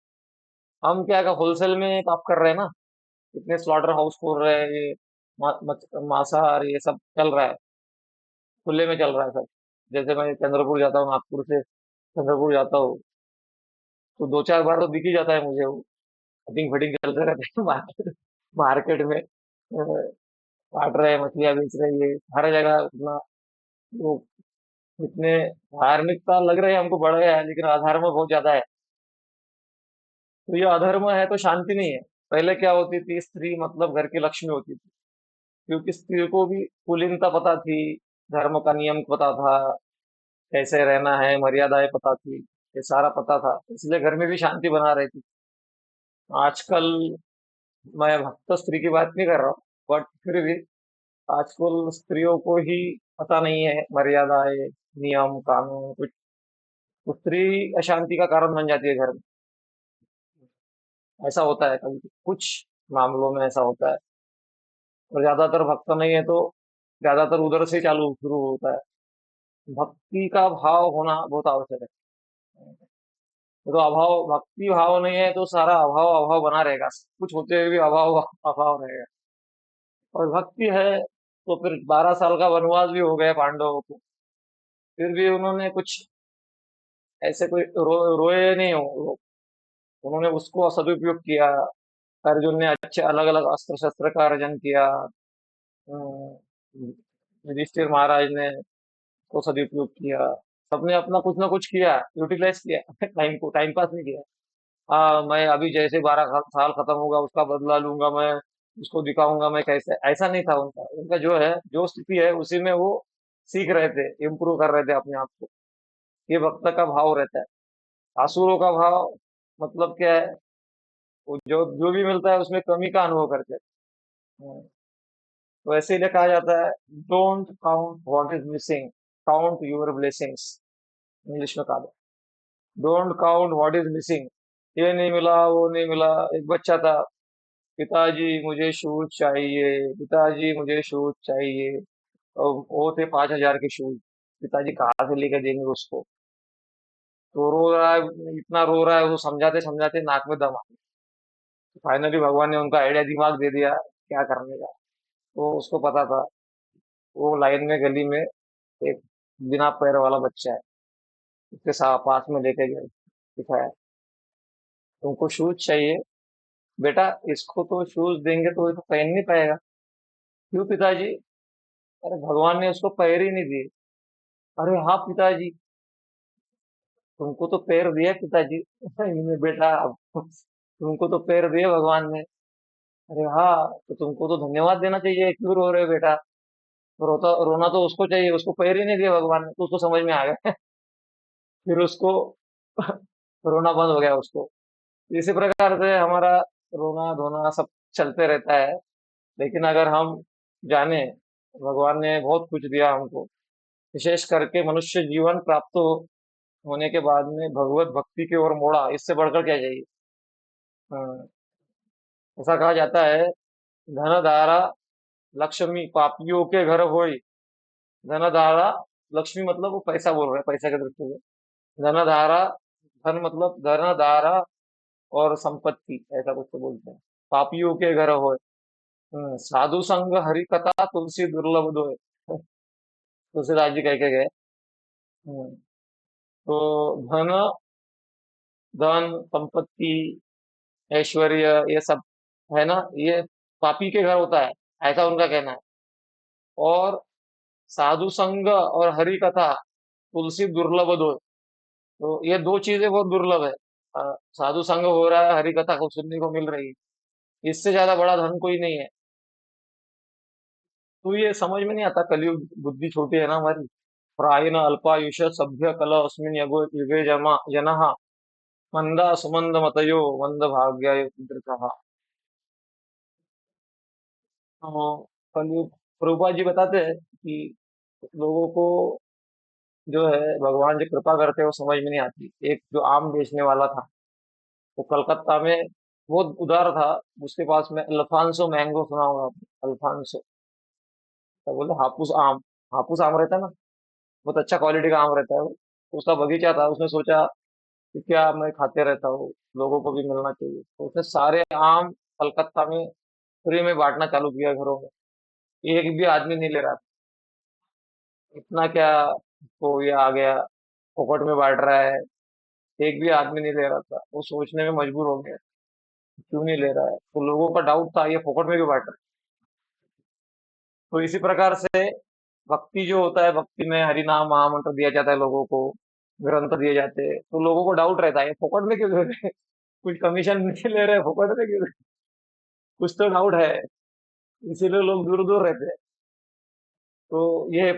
A: हम क्या का होलसेल में पाप कर रहे हैं ना। इतने स्लॉटर हाउस खोल रहे हैं, ये मांसाहार ये सब चल रहा है, खुले में चल रहा है सब। जैसे मैं चंद्रपुर जाता हूँ, नागपुर से चंद्रपुर जाता हूँ, तो 2 4 बार तो दिख ही जाता है मुझे वो कटिंग फिटिंग चलते रहते हैं मार्केट, मार्केट में काट रहे हैं, मछलियां बेच रहे हैं, हर जगह अपना वो। इतने धार्मिकता लग रहे हैं हमको बढ़ गया है, लेकिन अधर्म बहुत ज्यादा है। तो ये अधर्म है तो शांति नहीं है। पहले क्या होती थी, स्त्री मतलब घर की लक्ष्मी होती थी, क्योंकि स्त्री को भी कुलीनता पता थी, धर्म का नियम पता था, कैसे रहना है, मर्यादाएं पता थी, ये सारा पता था, इसलिए घर में भी शांति बना रही थी। आजकल मैं भक्त स्त्री की बात नहीं कर रहा हूँ, बट फिर भी आजकल स्त्रियों को ही पता नहीं है मर्यादाएं, नियम कानून कुछ। तो स्त्री अशांति का कारण बन जाती है घर में। ऐसा होता है कभी, कुछ मामलों में ऐसा होता है। और ज्यादातर भक्त नहीं है तो ज्यादातर उधर से चालू शुरू होता है। भक्ति का भाव होना बहुत आवश्यक है। तो अभाव, भक्ति भाव नहीं है तो सारा अभाव अभाव बना रहेगा, कुछ होते हुए भी अभाव अभाव रहेगा। और भक्ति है तो फिर 12 साल का वनवास भी हो गया पांडवों को, फिर भी उन्होंने कुछ ऐसे कोई रोए नहीं हो, उन्होंने उसको सदुपयोग किया। अर्जुन ने अच्छे अलग अलग अस्त्र शस्त्र का अर्जन किया। अम, युधिष्ठिर महाराज ने उसको सदुपयोग किया। सबने अपना कुछ ना कुछ किया, यूटिलाइज किया। टाइम को टाइम पास नहीं किया। हाँ मैं अभी जैसे 12 साल खत्म होगा उसका बदला लूंगा मैं, उसको दिखाऊंगा मैं कैसे, ऐसा नहीं था उनका। उनका जो है, जो स्थिति है उसी में वो सीख रहे थे, इम्प्रूव कर रहे थे अपने आप को। ये भक्त का भाव रहता है। आसुरों का भाव मतलब क्या है, वो जो जो भी मिलता है उसमें कमी का अनुभव करते हैं। तो ऐसे ही कहा जाता है, don't count what is missing, count your blessings. English में कहा, don't count what is missing. ये नहीं मिला, वो नहीं मिला। एक बच्चा था, पिताजी मुझे शूज चाहिए, पिताजी मुझे शूज चाहिए। और वो थे 5,000 के शूज, पिताजी कहाँ से लेके देंगे उसको। तो रो रहा है, इतना रो रहा है, उसको समझाते समझाते नाक में दम आ गया। फाइनली भगवान ने उनका आइडिया दिमाग दे दिया क्या करने का। तो उसको पता था वो लाइन में गली में एक बिना पैर वाला बच्चा है, उसके साथ पास में लेके गए, दिखाया, तुमको शूज चाहिए बेटा, इसको तो शूज देंगे तो ये तो पहन नहीं पाएगा। क्यों पिताजी? अरे भगवान ने उसको पैर ही नहीं दिए। अरे हाँ पिताजी, तुमको तो पैर दिया पिताजी। इनमें बेटा, अब तुमको तो पैर दिए भगवान ने। अरे हाँ, तो तुमको तो धन्यवाद देना चाहिए, क्यों रो रहे हो बेटा? रोता रोना तो उसको चाहिए, उसको पैर ही नहीं दिया भगवान ने, तो उसको समझ में आ गया। फिर उसको रोना बंद हो गया उसको। इसी प्रकार से हमारा रोना धोना सब चलते रहता है। लेकिन अगर हम जाने, भगवान ने बहुत कुछ दिया हमको, विशेष करके मनुष्य जीवन प्राप्त होने के बाद में भगवत भक्ति की ओर मोड़ा, इससे बढ़कर क्या चाहिए? हाँ, ऐसा कहा जाता है, धन धारा लक्ष्मी पापियों के घर होई। धन धारा, लक्ष्मी मतलब वो पैसा बोल रहे हैं, पैसा के दृष्टि से। धन धारा, धन मतलब धन धारा और संपत्ति, ऐसा कुछ तो बोलते हैं। पापियों के घर होए। साधु संग हरि कथा तुलसी दुर्लभ दोय। तुलसीदास जी कह के गए। हम्म, तो धन, धन, संपत्ति, ऐश्वर्य, ये सब है ना, ये पापी के घर होता है, ऐसा उनका कहना है। और साधु संग और हरि कथा तुलसी दुर्लभ दो, तो ये दो चीजें बहुत दुर्लभ है। साधु संग हो रहा है, हरि कथा को सुनने को मिल रही है, इससे ज्यादा बड़ा धन कोई नहीं है। तो ये समझ में नहीं आता, कलयुग, बुद्धि छोटी है ना हमारी। प्रायिन अल्पायुष सभ्य कल अस्मिन युगे जमा जनः मंदा सुमंद मतयो मंद भाग्याय दृतः। तो कलयुग, प्रभुपाद जी बताते हैं कि लोगों को जो है भगवान जो कृपा करते हैं वो समझ में नहीं आती। एक जो आम बेचने वाला था, वो कलकत्ता में बहुत उदार था। उसके पास में अल्फांसो मैंगो, सुना होगा आपने? अल्फांसो, क्या बोलते हैं? हापुस आम। हापुस आम रहता है ना, बहुत अच्छा क्वालिटी का आम रहता है वो। उसका बगीचा था, उसने सोचा कि क्या मैं खाते रहता हूँ, लोगों को भी मिलना चाहिए, तो उसने सारे आम कलकत्ता में फ्री में बांटना चालू किया घरों में। एक भी आदमी नहीं ले रहा था। इतना क्या, तो ये आ गया, फोकट में बांट रहा है, एक भी आदमी नहीं ले रहा था। वो सोचने में मजबूर हो गया, क्यों नहीं ले रहा है, तो लोगों का डाउट था ये फोकट में क्यों बांट रहा है। तो इसी प्रकार से भक्ति जो होता है, भक्ति में हरि नाम महामंत्र दिया जाता है लोगों को, ग्रंथ दिए जाते हैं, तो लोगों को डाउट रहता है ये फोकट में क्यों दे रहे हैं? कुछ कमीशन नहीं ले रहे, फोकट में क्यों दे रहे हैं? कुछ तो डाउट है, इसीलिए लोग दूर दूर रहते हैं। तो ये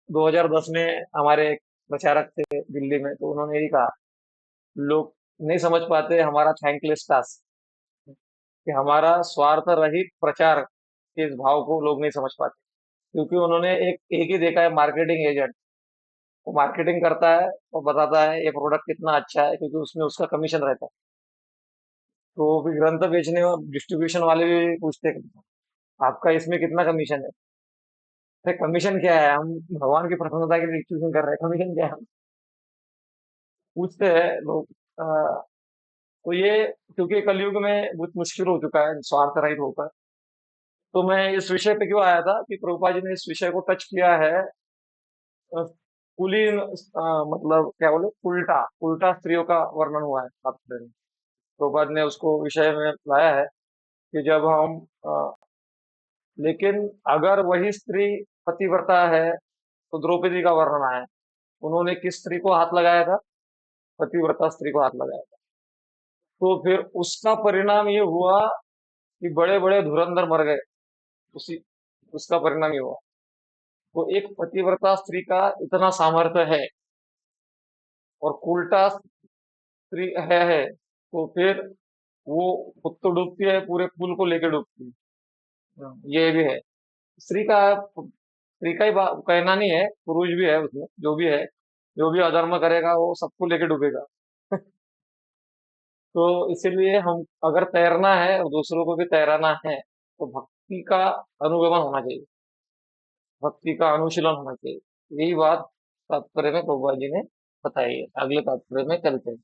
A: 2010 में हमारे एक प्रचारक थे दिल्ली में, तो उन्होंने यही कहा, लोग नहीं समझ पाते हमारा थैंकलेस टास्क, कि हमारा स्वार्थ रहित प्रचार के इस भाव को लोग नहीं समझ पाते। क्योंकि उन्होंने एक ही देखा है, मार्केटिंग एजेंट। वो मार्केटिंग करता है और बताता है ये प्रोडक्ट कितना अच्छा है, क्योंकि उसमें उसका कमीशन रहता है। तो फिर ग्रंथ बेचने और डिस्ट्रीब्यूशन वाले भी पूछते हैं, आपका इसमें कितना कमीशन है? अरे कमीशन क्या है, हम भगवान की प्रसन्नता के लिए डिस्ट्रीब्यूशन कर रहे हैं, कमीशन क्या है? पूछते हैं लोग। तो ये, क्योंकि कलयुग में बहुत मुश्किल हो चुका है स्वार्थ रहित होकर। तो मैं इस विषय पे क्यों आया था कि प्रभुपाद जी ने इस विषय को टच किया है। कुलीन, मतलब क्या बोले, उल्टा उल्टा स्त्रियों का वर्णन हुआ है शास्त्र में। प्रभुपाद ने उसको विषय में लाया है कि जब हम लेकिन अगर वही स्त्री पतिव्रता है, तो द्रौपदी का वर्णन आया है। उन्होंने किस स्त्री को हाथ लगाया था? पतिव्रता स्त्री को हाथ लगाया था। तो फिर उसका परिणाम ये हुआ कि बड़े बड़े धुरंधर मर गए। उसी उसका परिणाम ये हुआ। तो एक पतिव्रता स्त्री का इतना सामर्थ्य है, और उल्टा स्त्री है, तो फिर वो खुद तो डूबती है, पूरे कुल को लेकर डूबती है। ये भी है। स्त्री का ही कहना नहीं है, पुरुष भी है उसमें, जो भी है, जो भी अधर्म करेगा वो सबको लेके डूबेगा। तो इसीलिए हम, अगर तैरना है और दूसरों को भी तैराना है, तो भक्ति का अनुगमन होना चाहिए, भक्ति का अनुशीलन होना चाहिए। यही बात तात्पर्य में प्रभुपाद जी ने बताई है। अगले तात्पर्य में चलते हैं।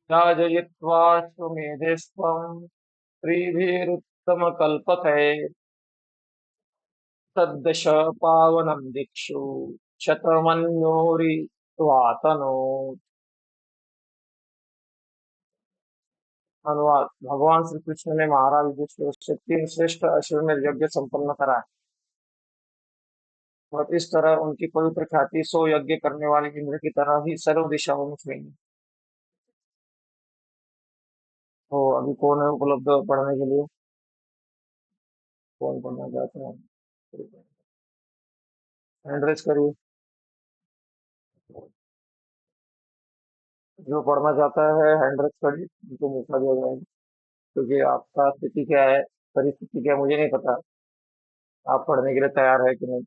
A: याजयित्वाश्वमेधेस्त्वं स्त्रीभिरुत्तमकल्पके तद्दश पावनं दिक्षु शतमन्योरिवातनो। अनुवाद। भगवान श्री कृष्ण ने महाराज युधिष्ठिर से 3 श्रेष्ठ अश्वमेध यज्ञ संपन्न कराए और इस तरह उनकी पवित्र ख्याति 100 यज्ञ करने वाले इंद्र की तरह ही सर्व दिशाओं में फैली। तो अभी कौन है उपलब्ध पढ़ने के लिए? कौन पढ़ना चाहते हैं? हैंड रेज करिए। जो पढ़ना चाहता है हैंड रेज करिए, उनको मौका दिया जाएगा। क्योंकि आपका स्थिति क्या है, परिस्थिति क्या है, मुझे नहीं पता। आप पढ़ने के लिए तैयार है कि नहीं?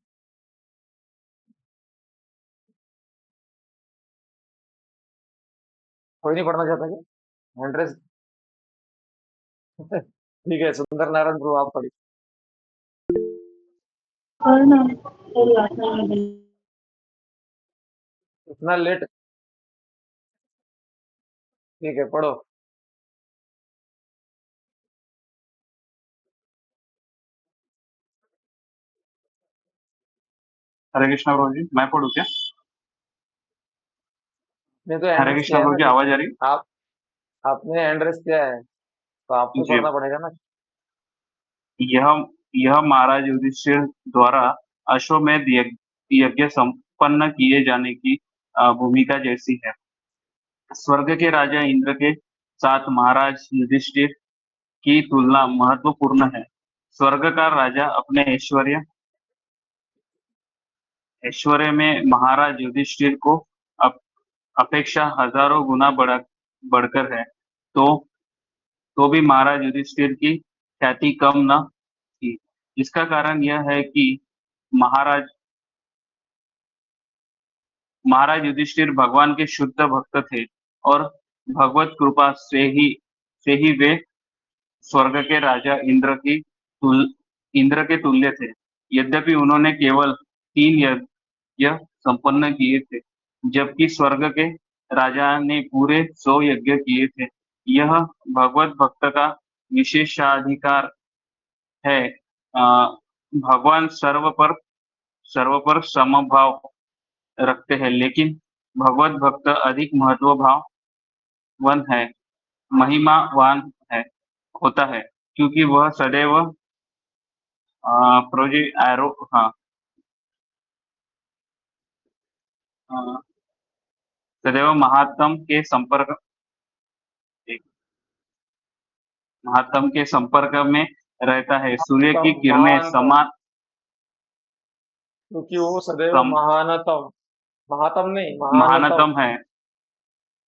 A: कोई नहीं पढ़ना चाहता क्या? Hand raise. ठीक है, सुंदर नारायण प्रभु आप पढ़िए।
D: पढ़ना
A: इतना लेट? ठीक है, पढ़ो।
E: हरे कृष्णा प्रभु जी, मैं पढ़ू क्या?
A: नहीं तो
E: हरे
A: हैंड रेज
E: कृष्णा
A: किया है
E: प्रभु
A: ना
E: की
A: जी।
E: आवाज आ रही
A: आप आपने हैंड रेज किया है तो आपको
E: जी।
A: पढ़ना पड़ेगा ना।
E: यह महाराज युधिष्ठिर द्वारा अश्वमेध यज्ञ संपन्न किए जाने की भूमिका जैसी है। स्वर्ग के राजा इंद्र के साथ महाराज युधिष्ठिर की तुलना महत्वपूर्ण है। स्वर्ग का राजा अपने ऐश्वर्य में महाराज युधिष्ठिर को अपेक्षा हजारों गुना बढ़कर है। तो भी महाराज युधिष्ठिर की ख्याति कम न थी। इसका कारण यह है कि महाराज महाराज युधिष्ठिर भगवान के शुद्ध भक्त थे और भगवत कृपा से ही वे स्वर्ग के राजा इंद्र के तुल्य थे। यद्यपि उन्होंने केवल 3 यज्ञ संपन्न किए थे, जबकि स्वर्ग के राजा ने पूरे 100 यज्ञ किए थे। यह भगवत भक्त का विशेषाधिकार है। भगवान सर्व पर समभाव रखते हैं, लेकिन भगवत भक्त अधिक महत्ववान है, महिमावान है होता है, क्योंकि वह सदैव प्रोजे एरो हाँ अ, सदैव महात्म के संपर्क में रहता है। सूर्य की किरणें
A: महानतम, क्योंकि वो सदैव
E: सम,
A: महानतम, महातम नहीं, महानतम।
E: महानतम है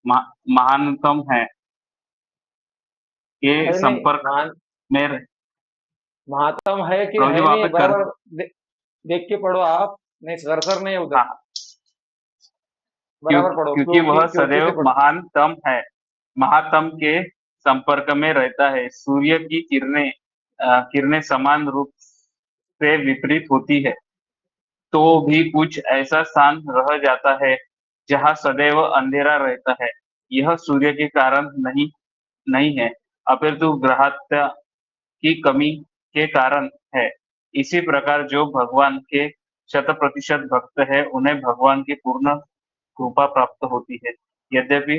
E: महानतम है के
A: है नहीं,
E: संपर्क में
A: महातम है कि
E: प्रभु जी
A: है
E: वहां
A: नहीं,
E: पे कर
A: बराबर देख के पढ़ो आप। नहीं, सरसर नहीं है उधर,
E: हाँ,
A: बराबर पढ़ो।
E: क्योंकि वह
A: क्योंकि से
E: सदैव
A: पढ़ो।
E: महानतम है, महातम के संपर्क में रहता है। सूर्य की किरणें समान रूप से विपरीत होती है, तो भी कुछ ऐसा स्थान रह जाता है जहाँ सदैव अंधेरा रहता है। यह सूर्य के कारण नहीं है, अपितु ग्रहता की कमी के कारण है। इसी प्रकार जो भगवान के 100% भक्त है, उन्हें भगवान की पूर्ण कृपा प्राप्त होती है। यद्यपि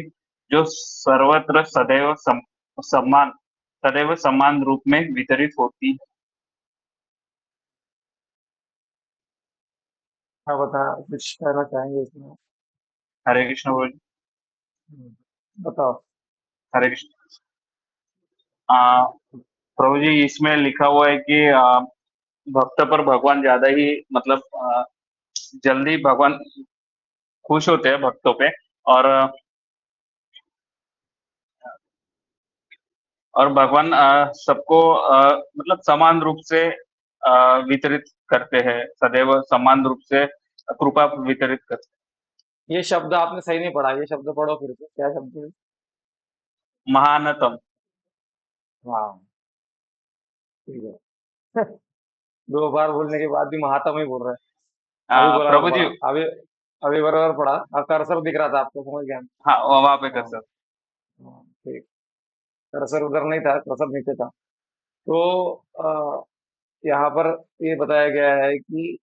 E: जो सर्वत्र सदैव समान रूप में वितरित होती है।
A: हाँ, बता, कुछ कहना चाहेंगे इसमें?
E: हरे कृष्ण बोल।
A: बताओ।
E: हरे कृष्ण। प्रभु जी, इसमें लिखा हुआ है कि भक्त पर भगवान ज्यादा ही मतलब जल्दी भगवान खुश होते हैं भक्तों पे, और भगवान सबको मतलब समान रूप से वितरित करते हैं, सदैव समान रूप से कृपा वितरित करते
A: ये शब्द आपने सही नहीं पढ़ा, ये शब्द पढ़ो फिर से। क्या शब्द है?
E: हैं। महानतम।
A: हाँ, ठीक है। 2 बार बोलने के बाद भी महात्मा ही बोल रहा है। अभी बराबर
E: प्रभु जी,
A: पढ़ा, अभी बराबर पढ़ा। और कर्सर दिख रहा था आपको, समझ गया?
E: हाँ वहां पे कर
A: हाँ,
E: सकते।
A: हाँ। ठीक, कर्सर उधर नहीं था, कर्सर नीचे था। तो यहाँ पर ये बताया गया है कि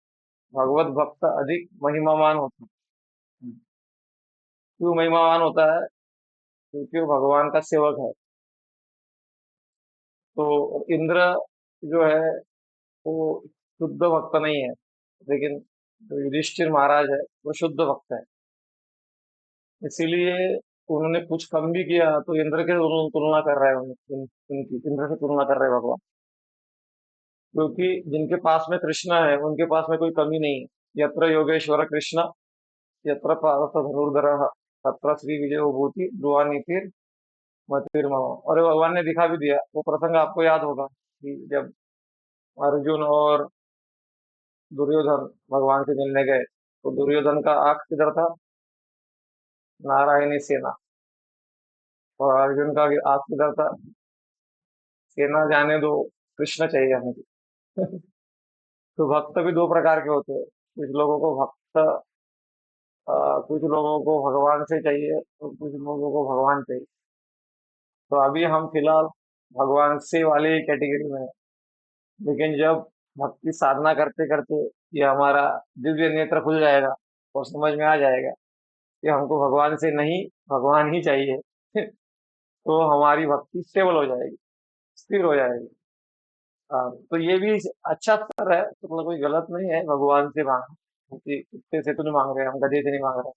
A: भगवत भक्त अधिक महिमावान होता है। क्यों महिमावान होता है? क्योंकि वो भगवान का सेवक है। तो इंद्र जो है वो शुद्ध भक्त नहीं है, लेकिन जो युधिष्ठिर महाराज है वो शुद्ध भक्त है। इसीलिए उन्होंने कुछ कम भी किया तो इंद्र के उन्होंने तुलना कर रहे हैं, उनकी इंद्र से तुलना कर रहे हैं भगवान। क्योंकि जिनके पास में कृष्ण है उनके पास में कोई कमी नहीं है। यत्र योगेश्वर कृष्ण, यत्र पार्थ धनुर्धर, तत्र श्री विजय भूति ध्रुवा नीतिर मतिर्मम। और भगवान ने दिखा भी दिया, वो प्रसंग आपको याद होगा कि जब अर्जुन और दुर्योधन भगवान से मिलने गए तो दुर्योधन का आंख किधर था? नारायणी सेना। और अर्जुन का आंख किधर था? सेना जाने दो, कृष्ण चाहिए हमें। तो भक्त भी दो प्रकार के होते हैं। कुछ लोगों को कुछ लोगों को भगवान से चाहिए और कुछ लोगों को भगवान चाहिए। तो अभी हम फिलहाल भगवान से वाले कैटेगरी में हैं। लेकिन जब भक्ति साधना करते करते ये हमारा दिव्य नेत्र खुल जाएगा और समझ में आ जाएगा कि हमको भगवान से नहीं, भगवान ही चाहिए, तो हमारी भक्ति स्टेबल हो जाएगी, स्थिर हो जाएगी। तो ये भी अच्छा स्तर है, तो मतलब कोई गलत नहीं है भगवान से मांगना। क्योंकि कुत्ते से तो नहीं मांग रहे, हम गधे से नहीं मांग रहे।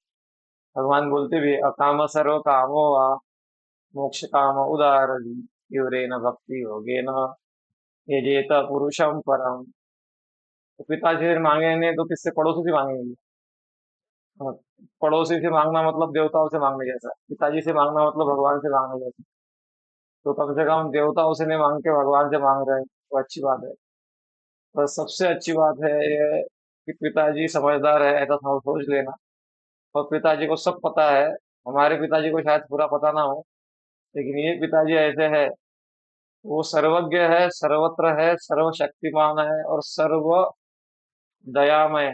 A: भगवान बोलते भी अकाम सर्व कामो वा मोक्ष काम उदार तीव्रेन भक्ति योगेन यजेत पुरुषम परम। तो पिताजी से मांगेंगे तो किससे? पड़ोसी से मांगेंगे। हाँ, पड़ोसी से मांगना मतलब देवताओं से मांगने जैसा, पिताजी से मांगना मतलब भगवान से मांगने जैसा। तो कम से कम देवताओं से नहीं मांग के भगवान से मांग रहे हैं, तो अच्छी बात है। और सबसे अच्छी बात है ये कि पिताजी समझदार है, ऐसा सोच लेना। और पिताजी को सब पता है। हमारे पिताजी को शायद पूरा पता ना हो, लेकिन ये पिताजी ऐसे है, वो सर्वज्ञ है, सर्वत्र है, सर्वशक्तिमान है और सर्व दयामय है,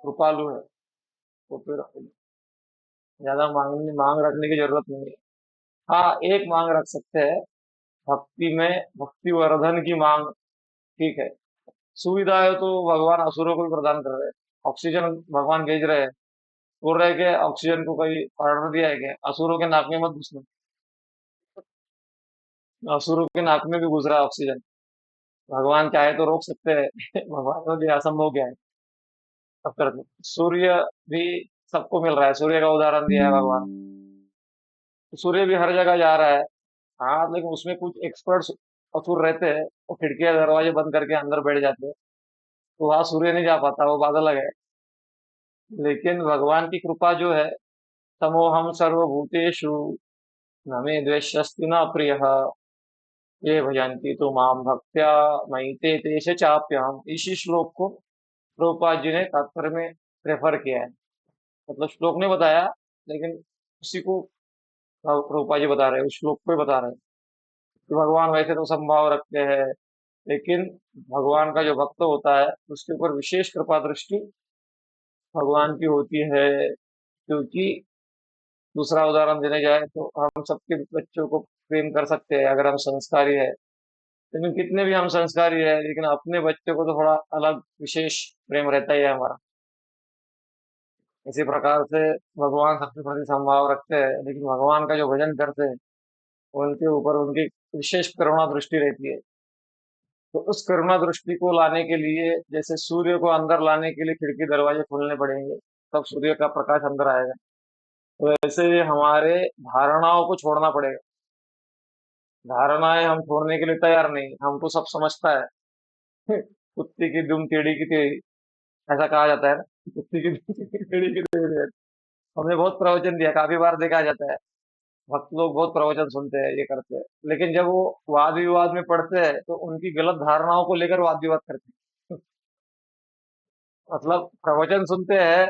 A: कृपालु है। तो फिर ज्यादा मांग रखने की जरूरत नहीं है। हाँ, एक मांग रख सकते हैं भक्ति में, भक्ति वर्धन की मांग। ठीक है, सुविधा है तो भगवान असुरों को भी प्रदान कर रहे हैं। ऑक्सीजन भगवान भेज रहे हैं, बोल रहे हैं कि ऑक्सीजन को कोई ऑर्डर दिया है क्या? असुरों के नाक में मत घुसना। असुरों के नाक में भी घुस रहा है ऑक्सीजन। भगवान चाहे तो रोक सकते हैं। भगवान को भी असंभव क्या है, सब कर दो। सूर्य भी सबको मिल रहा है, सूर्य का उदाहरण दिया है भगवान। तो सूर्य भी हर जगह जा रहा है। हाँ, लेकिन उसमें कुछ एक्सपर्ट्स असुर रहते हैं, वो खिड़कियां दरवाजे बंद करके अंदर बैठ जाते हैं, तो वहां सूर्य नहीं जा पाता, वो बादल है। लेकिन भगवान की कृपा जो है, समोहम सर्वभूतेषु न मे द्वेष्यस्ति न प्रियः ये भजन्ति तो माम भक्त्या मयि ते तेष चाप्यहम्। इसी श्लोक को प्रभुपाद जी ने तात्पर्य में रेफर किया है। मतलब श्लोक ने बताया, लेकिन उसी को प्रभुपाद जी बता रहे हैं, उस श्लोक को ही बता रहे हैं कि भगवान वैसे तो संभाव रखते हैं, लेकिन भगवान का जो भक्त होता है उसके ऊपर विशेष कृपा दृष्टि भगवान की होती है। क्योंकि दूसरा उदाहरण देने जाए तो हम सबके बच्चों को प्रेम कर सकते हैं अगर हम संस्कारी है। लेकिन कितने भी हम संस्कारी है, लेकिन अपने बच्चे को तो थोड़ा अलग विशेष प्रेम रहता ही है हमारा। इसी प्रकार से भगवान सबके प्रति संभाव रखते हैं, लेकिन भगवान का जो भजन करते हैं उनके ऊपर उनकी विशेष करुणा दृष्टि रहती है। तो उस करुणा दृष्टि को लाने के लिए, जैसे सूर्य को अंदर लाने के लिए खिड़की दरवाजे खोलने पड़ेंगे, तब सूर्य का प्रकाश अंदर आएगा। तो ऐसे हमारे धारणाओं को छोड़ना पड़ेगा। धारणाएं हम छोड़ने के लिए तैयार नहीं, हमको सब समझता है। कुत्ते की दुम टेढ़ी की टेढ़ी, ऐसा कहा जाता है ना, कुत्ते की दुम टेढ़ी की टेढ़ी। हमने बहुत प्रवचन दिया, काफी बार देखा जाता है, भक्त लोग बहुत प्रवचन सुनते हैं, ये करते हैं, लेकिन जब वो वाद विवाद में पड़ते हैं तो उनकी गलत धारणाओं को लेकर वाद विवाद करते हैं। मतलब प्रवचन सुनते हैं,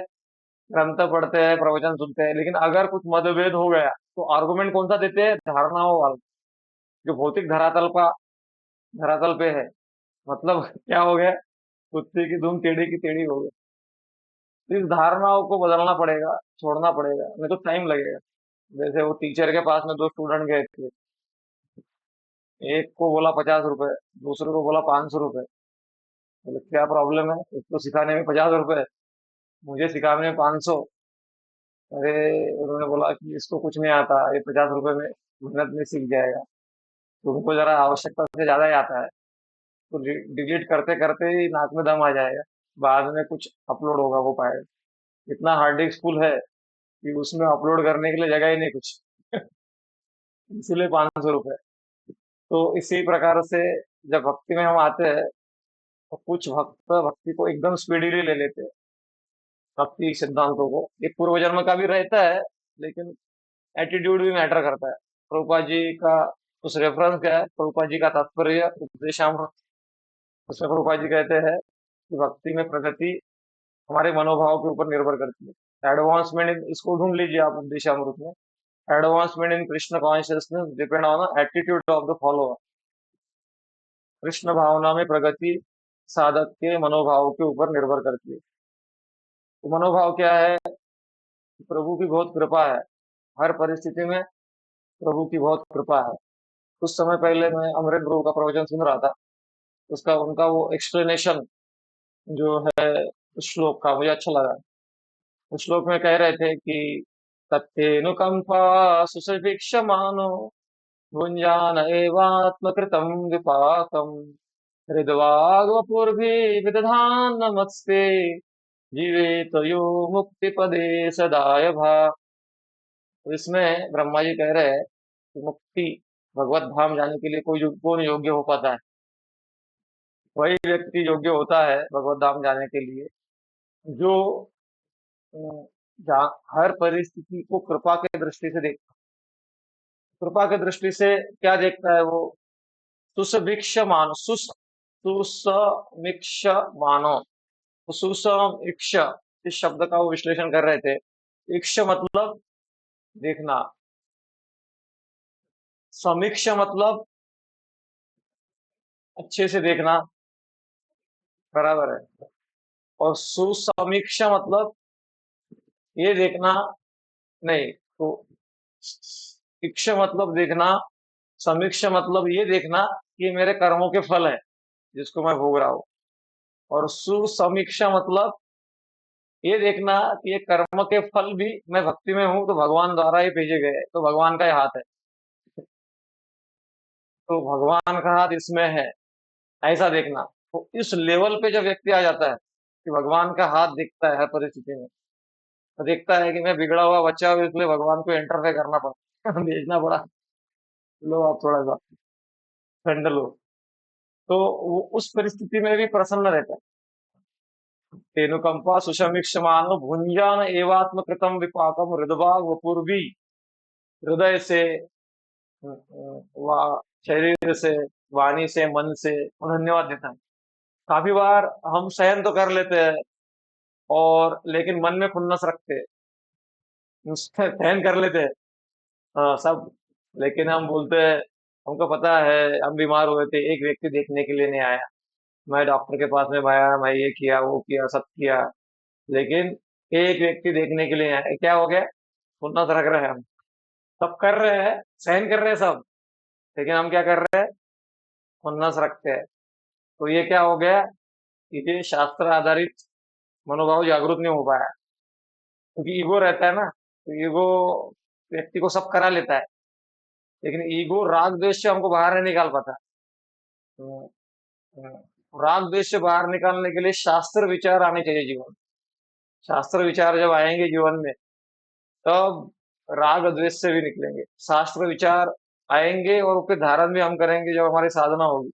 A: ग्रंथ पढ़ते हैं, प्रवचन सुनते हैं, लेकिन अगर कुछ मतभेद हो गया तो आर्गुमेंट कौन सा देते हैं? धारणाओं वाला, जो भौतिक धरातल पे है। मतलब क्या हो गया? कुत्ते की दुम टेढ़ी की टेढ़ी हो गई। तो इस धारणाओं को बदलना पड़ेगा, छोड़ना पड़ेगा, नहीं तो टाइम लगेगा। जैसे वो टीचर के पास में दो स्टूडेंट गए थे, एक को बोला 50 रुपए, दूसरे को बोला 500 रुपए। बोले क्या प्रॉब्लम है, एक तो सिखाने में 50 रुपए, मुझे सिखाने में 500। अरे उन्होंने बोला कि इसको कुछ नहीं आता, ये 50 रुपए में मेहनत में सीख जाएगा, तुमको जरा आवश्यकता से ज्यादा ही आता है, तो डिलीट करते करते ही नाक में दम आ जाएगा, बाद में कुछ अपलोड होगा वो पाएगा। इतना हार्ड डिस्क फुल है कि उसमें अपलोड करने के लिए जगह ही नहीं कुछ। इसीलिए 500 रुपए। तो इसी प्रकार से जब भक्ति में हम आते हैं तो कुछ भक्त भक्ति को एकदम स्पीडीली ले लेते हैं, भक्ति सिद्धांतों को। ये पूर्व जन्म का भी रहता है, लेकिन एटीट्यूड भी मैटर करता है। प्रभुपाद जी का उस रेफरेंस क्या है, प्रभुपाद जी का तात्पर्य उपदेशामृत, उसमें प्रभुपाद जी कहते हैं कि भक्ति में प्रगति हमारे मनोभाव के ऊपर निर्भर करती है। एडवांसमेंट इन, इसको ढूंढ लीजिए आप उपदेशामृत में, advancement in Krishna consciousness depend on attitude of the follower. Krishna भावना में प्रगति साधक के मनोभाव के ऊपर निर्भर करती है। तो मनोभाव क्या है, प्रभु की बहुत कृपा है, हर परिस्थिति में प्रभु की बहुत कृपा है। कुछ समय पहले मैं अमरेंद्र प्रभु का प्रवचन सुन रहा था, उसका उनका वो एक्सप्लेनेशन जो है उस श्लोक का मुझे अच्छा लगा। उस श्लोक में कह रहे थे कि तत्तेनुकंपा सुसुभिक्षमानो भुञ्जान एवात्मकृतं विपाकम् हृद्वाग्वपुर्भिः नमस्ते जीवेत यो मुक्तिपदे सदाय भा। तो इसमें ब्रह्मा जी कह रहे हैं कि मुक्ति भगवत धाम जाने के लिए कौन योग्य हो पाता है। वही व्यक्ति योग्य होता है भगवत धाम जाने के लिए जो अ, जहाँ हर परिस्थिति को कृपा के दृष्टि से देख, कृपा के दृष्टि से क्या देखता है वो, सुसभिक्ष मानो, सुसमिक्ष मानो। तो सुसमिक्ष इस शब्द का वो विश्लेषण कर रहे थे। इक्ष मतलब देखना, समीक्ष मतलब अच्छे से देखना, बराबर है। और सुसमीक्ष मतलब ये देखना नहीं, तो इक्ष मतलब देखना, समीक्ष मतलब ये देखना कि ये मेरे कर्मों के फल है जिसको मैं भोग रहा हूँ। और सुसमीक्षा मतलब ये देखना कि ये कर्म के फल भी, मैं भक्ति में हूं तो भगवान द्वारा ही भेजे गए हैं, तो भगवान का ही हाथ है, तो भगवान का हाथ इसमें है, ऐसा देखना। तो इस लेवल पे जब व्यक्ति आ जाता है कि भगवान का हाथ दिखता है हर परिस्थिति में, तो देखता है कि मैं बिगड़ा हुआ बच्चा हूँ, इसलिए भगवान को इंटरफेयर करना पड़ा भेजना पड़ा, लो आप थोड़ा सा ठंड लो। तो वो उस परिस्थिति में भी प्रसन्न रहता है। तेनुकंपा सुशमीक्षमानो भुंजान एवात्म कृतम विपाकम हृदवा वपुर्वी। हृदय से, वा शरीर से, वाणी से, मन से उन्हें धन्यवाद देता है। काफी बार हम सहन तो कर लेते हैं और लेकिन मन में खुन्नस रखते हैं, सहन कर लेते हैं सब, लेकिन हम बोलते हैं हमको पता है हम बीमार हुए थे, एक व्यक्ति देखने के लिए नहीं आया, मैं डॉक्टर के पास में आया, मैं ये किया वो किया सब किया, लेकिन एक व्यक्ति देखने के लिए नहीं आया, क्या हो गया, खुन्नस रख रहे हैं हम। सब कर रहे हैं, सहन कर रहे हैं सब, लेकिन हम क्या कर रहे हैं, खुन्नस रखते हैं। तो ये क्या हो गया कि ये शास्त्र आधारित मनोभाव जागृत नहीं हो पाया, क्योंकि ईगो रहता है ना, तो ईगो व्यक्ति को सब करा लेता है, लेकिन ईगो राग द्वेष से हमको बाहर नहीं निकाल पाता। तो, राग द्वेष से बाहर निकालने के लिए शास्त्र विचार आने चाहिए जीवन में। शास्त्र विचार जब आएंगे जीवन में, तब राग द्वेष से भी निकलेंगे। शास्त्र विचार आएंगे और उसके धारण भी हम करेंगे जब हमारी साधना होगी।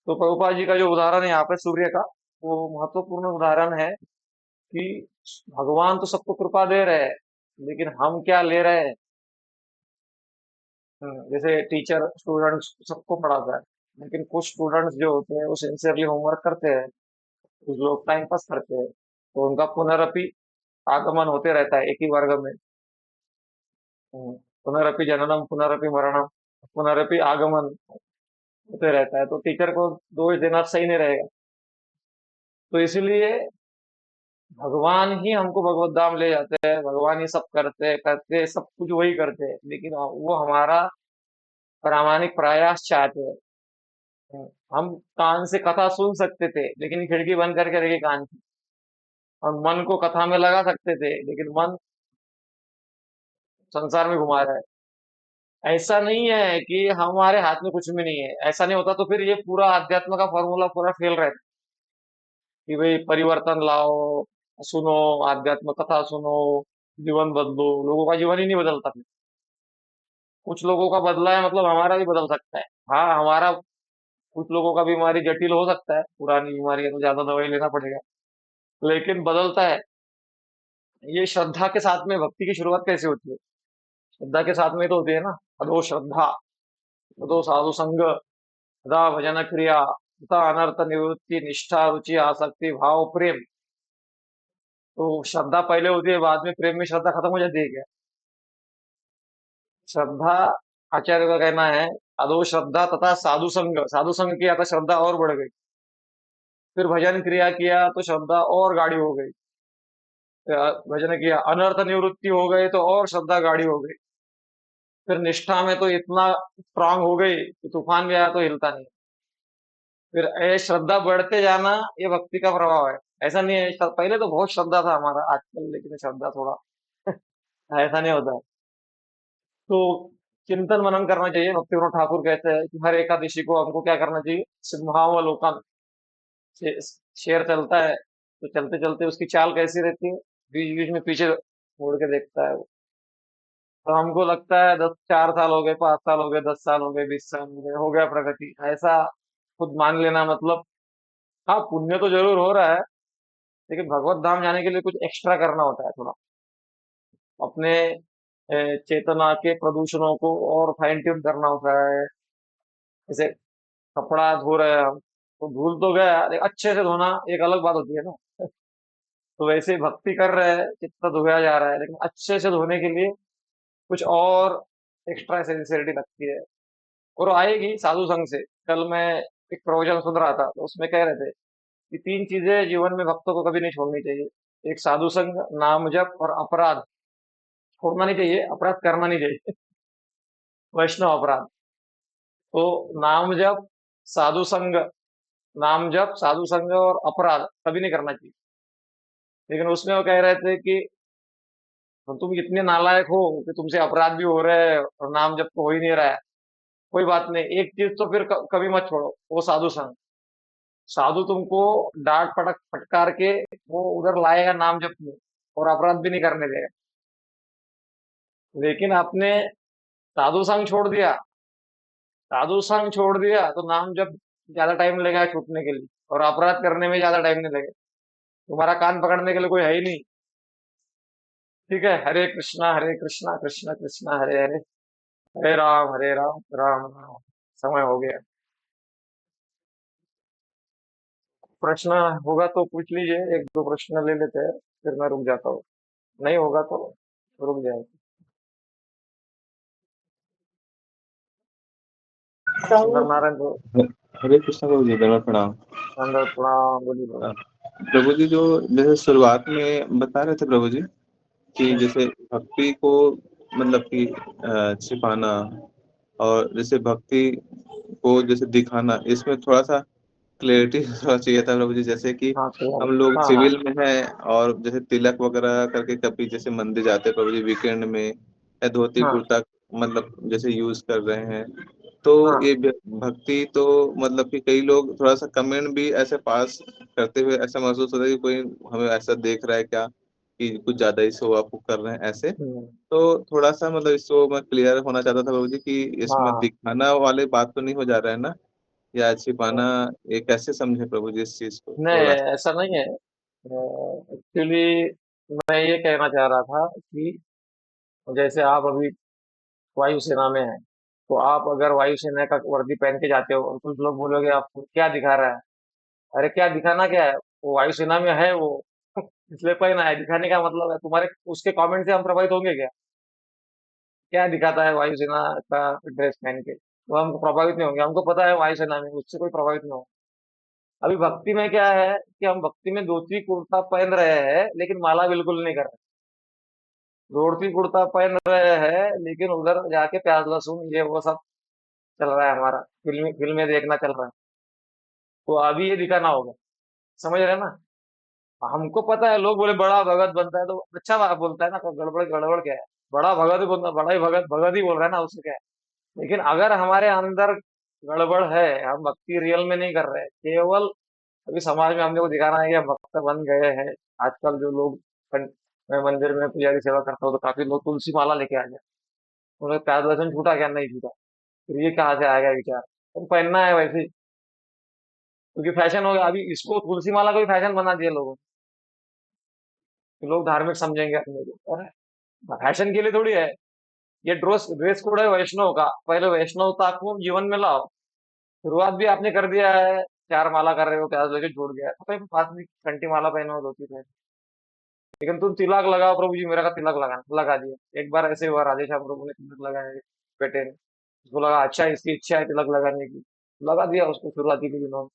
A: तो प्रभुपाद जी का जो उदाहरण है यहाँ पे सूर्य का, वो महत्वपूर्ण उदाहरण है कि भगवान तो सबको कृपा दे रहे हैं, लेकिन हम क्या ले रहे हैं। जैसे टीचर स्टूडेंट्स सबको पढ़ाता है, लेकिन कुछ स्टूडेंट्स जो होते हैं वो सिंसियरली होमवर्क करते हैं, कुछ लोग टाइम पास करते हैं, तो उनका पुनरअपि आगमन होते रहता है एक ही वर्ग में। हम्म, पुनरअपि जननम पुनरअपि मरणम, पुनरअपि आगमन होते रहता है, तो टीचर को दोष देना सही नहीं रहेगा। तो इसीलिए भगवान ही हमको भगवत धाम ले जाते हैं, भगवान ही सब करते करते सब कुछ वही करते हैं, लेकिन वो हमारा प्रामाणिक प्रयास चाहते हैं। हम कान से कथा सुन सकते थे, लेकिन खिड़की बंद करके रखे कान की। हम मन को कथा में लगा सकते थे, लेकिन मन संसार में घुमा रहा है। ऐसा नहीं है कि हमारे हाथ में कुछ भी नहीं है, ऐसा नहीं होता तो फिर ये पूरा अध्यात्म का फॉर्मूला पूरा फेल रहता कि भाई परिवर्तन लाओ, सुनो, आध्यात्म कथा सुनो, जीवन बदलो। लोगों का जीवन ही नहीं बदलता फिर। कुछ लोगों का बदला है मतलब हमारा भी बदल सकता है। हाँ, हमारा कुछ लोगों का बीमारी जटिल हो सकता है, पुरानी बीमारी है तो ज्यादा दवाई लेना पड़ेगा, लेकिन बदलता है। ये श्रद्धा के साथ में भक्ति की शुरुआत कैसे होती है? श्रद्धा के साथ में तो होती है ना। अदो श्रद्धा, अदो साधु संग, सदा भजन क्रिया, तथा अनर्थ निवृत्ति, निष्ठा, रुचि, आसक्ति, भाव, प्रेम। तो श्रद्धा पहले होती है, बाद में प्रेम में श्रद्धा खत्म हो जाती है क्या? श्रद्धा, आचार्य का कहना है, अदो श्रद्धा तथा साधु संग, साधु संग किया तो श्रद्धा और बढ़ गई। फिर भजन क्रिया किया तो श्रद्धा और गाढ़ी हो गई। भजन किया, अनर्थ निवृत्ति हो गए तो और श्रद्धा गाढ़ी हो गई। फिर निष्ठा में तो इतना स्ट्रांग हो गई कि तूफान भी आया तो हिलता नहीं। फिर श्रद्धा बढ़ते जाना, ये भक्ति का प्रभाव है। ऐसा नहीं है पहले तो बहुत श्रद्धा था हमारा, आजकल लेकिन श्रद्धा थोड़ा ऐसा नहीं होता। तो चिंतन मनन करना चाहिए। भक्ति विनोद ठाकुर कहते हैं कि हर एकादशी को हमको क्या करना चाहिए? सिंहावलोकन। शेर चलता है तो चलते चलते उसकी चाल कैसी रहती है, बीच बीच में पीछे मुड़ के देखता है वो। तो हमको लगता है 4 साल हो गए, 5 साल हो गए, 10 साल हो गए, 20 साल हो गया प्रगति, ऐसा खुद मान लेना मतलब। हाँ, पुण्य तो जरूर हो रहा है, लेकिन भगवत धाम जाने के लिए कुछ एक्स्ट्रा करना होता है थोड़ा। अपने चेतना के प्रदूषणों को और फाइन ट्यून करना होता है। जैसे कपड़ा धो रहे हैं हम, तो धुल तो गया, लेकिन अच्छे से धोना एक अलग बात होती है ना। तो वैसे ही भक्ति कर रहे हैं, चित्त धोया जा रहा है, लेकिन अच्छे से धोने के लिए कुछ और एक्स्ट्रा सिंसियरिटी लगती है। और आएगी साधु संग से। कल मैं एक प्रवचन सुन रहा था, तो उसमें कह रहे थे कि 3 चीजें जीवन में भक्तों को कभी नहीं छोड़नी चाहिए। एक साधु संग, नाम जप और अपराध। छोड़ना नहीं चाहिए, अपराध करना नहीं चाहिए वैष्णव अपराध। तो नाम जप, साधु संग, नाम जप, साधु संग और अपराध कभी नहीं करना चाहिए। लेकिन उसमें वो कह रहे थे कि तुम इतने नालायक हो कि तुमसे अपराध भी हो रहे हैं और नाम जप तो हो ही नहीं रहा है। कोई बात नहीं, एक चीज तो फिर कभी मत छोड़ो, वो साधु संग। साधु तुमको डांट पटक फटकार के वो उधर लाएगा नाम जप में, और अपराध भी नहीं करने देगा। लेकिन आपने साधु संग छोड़ दिया, साधु संग छोड़ दिया तो नाम जप ज्यादा टाइम लगेगा छूटने के लिए, और अपराध करने में ज्यादा टाइम नहीं लगेगा। तुम्हारा कान पकड़ने के लिए कोई है ही नहीं। ठीक है, हरे कृष्णा कृष्णा कृष्णा हरे हरे, हरे राम राम राम। समय हो गया। प्रश्न होगा तो पूछ लीजिए, एक दो प्रश्न ले लेते हैं, फिर मैं रुक जाता हूँ। नहीं होगा तो रुक जाए। सुंदर नारायण को
B: हरे कृष्ण प्रभु जी, दंडवत प्रणाम।
A: दंडवत प्रणाम, बोलिए
B: अ,
A: बोलिए।
B: प्रभु जी, जो जैसे शुरुआत में बता रहे थे प्रभु जी कि
A: हम्म,
B: जैसे भक्ति को मतलब कि छिपाना, और जैसे भक्ति को जैसे दिखाना, इसमें थोड़ा सा क्लैरिटी थोड़ा चाहिए था प्रभु जी। जैसे कि
A: हाँ
B: हम लोग
A: हाँ हाँ
B: सिविल में हैं, और जैसे तिलक वगैरह करके कभी जैसे मंदिर जाते हैं प्रभु जी वीकेंड में, या धोती
A: हाँ
B: कुर्ता मतलब जैसे यूज कर रहे हैं, तो
A: हाँ
B: ये भक्ति तो मतलब कि कई लोग थोड़ा सा कमेंट भी ऐसे पास करते हुए ऐसा महसूस होता है कि कोई हमें ऐसा देख रहा है क्या, कि कुछ ज्यादा ही शो ऑफ कर रहे हैं ऐसे।
A: हम्म,
B: तो थोड़ा सा मतलब इसको मैं क्लियर होना चाहता था प्रभु जी कि इसमें
A: हाँ।
B: दिखाना वाले बात तो नहीं हो जा रहा है ना, या
A: हाँ,
B: छिपाना, ये कैसे समझे प्रभु जी इस चीज को
A: नहीं,
B: थोड़ा सा।
A: ऐसा नहीं है। एक्चुअली मैं ये कहना चाह रहा था कि जैसे आप अभी वायुसेना में हैं, तो आप अगर वायुसेना का वर्दी पहन के जाते हो और कुछ लोग बोलोगे आपको क्या दिखा रहा है, अरे क्या दिखाना क्या है, वो वायुसेना में है वो इसलिए पहना है। दिखाने का मतलब है तुम्हारे उसके कमेंट से हम प्रभावित होंगे क्या? क्या दिखाता है वायुसेना का ड्रेस पहन के, तो हम प्रभावित नहीं होंगे। हमको पता है वायुसेना में उससे कोई प्रभावित नहीं होगा। अभी भक्ति में क्या है कि हम भक्ति में धोती कुर्ता पहन रहे हैं लेकिन माला बिल्कुल नहीं कर रहे। धोती कुर्ता पहन रहे हैं लेकिन उधर जाके प्याज लहसुन ये वो सब चल रहा है हमारा, फिल्में देखना चल रहा है। तो अभी ये दिखाना होगा, समझ रहे हैं ना। हमको पता है, लोग बोले बड़ा भगत बनता है तो अच्छा बात बोलता है ना, कोई गड़बड़ गड़बड़ क्या है। बड़ा भगत ही बोलता, बड़ा ही भगत भगत ही बोल रहा है ना, उससे क्या है। लेकिन अगर हमारे अंदर गड़बड़ है, हम भक्ति रियल में नहीं कर रहे, केवल अभी समाज में हमने को दिखाना है कि हम भक्त बन गए हैं। आजकल जो लोग मैं मंदिर में पुजारी सेवा करता हूँ तो काफी लोग तुलसी माला लेके आ गए। उन्हें प्याज लहसुन छूटा क्या, नहीं छूटा। फिर ये कहाँ से आ गया विचार, तो पहनना है वैसे ही, क्योंकि फैशन हो गया। अभी इसको तुलसी माला को भी फैशन बना दिया लोगों ने, कि लोग धार्मिक समझेंगे अपने को। और फैशन के लिए थोड़ी है ये। ड्रेस ड्रेस कोड है वैष्णव का, पहले वैष्णवता को जीवन में लाओ। शुरुआत भी आपने कर दिया है, चार माला कर रहे हो, प्याज लेके छोड़ गया है, तो भाई पास में घंटी माला पहनो, धोती पहनो। लेकिन तुम तिलक लगाओ, प्रभु जी मेरा का तिलक लगा दिया। एक बार ऐसे हुआ, राधेश्याम प्रभु ने तिलक लगाया बेटे ने। उसको लगा अच्छा इसकी इच्छा है तिलक लगाने की, लगा दिया उसको शुरुआती के दिनों में।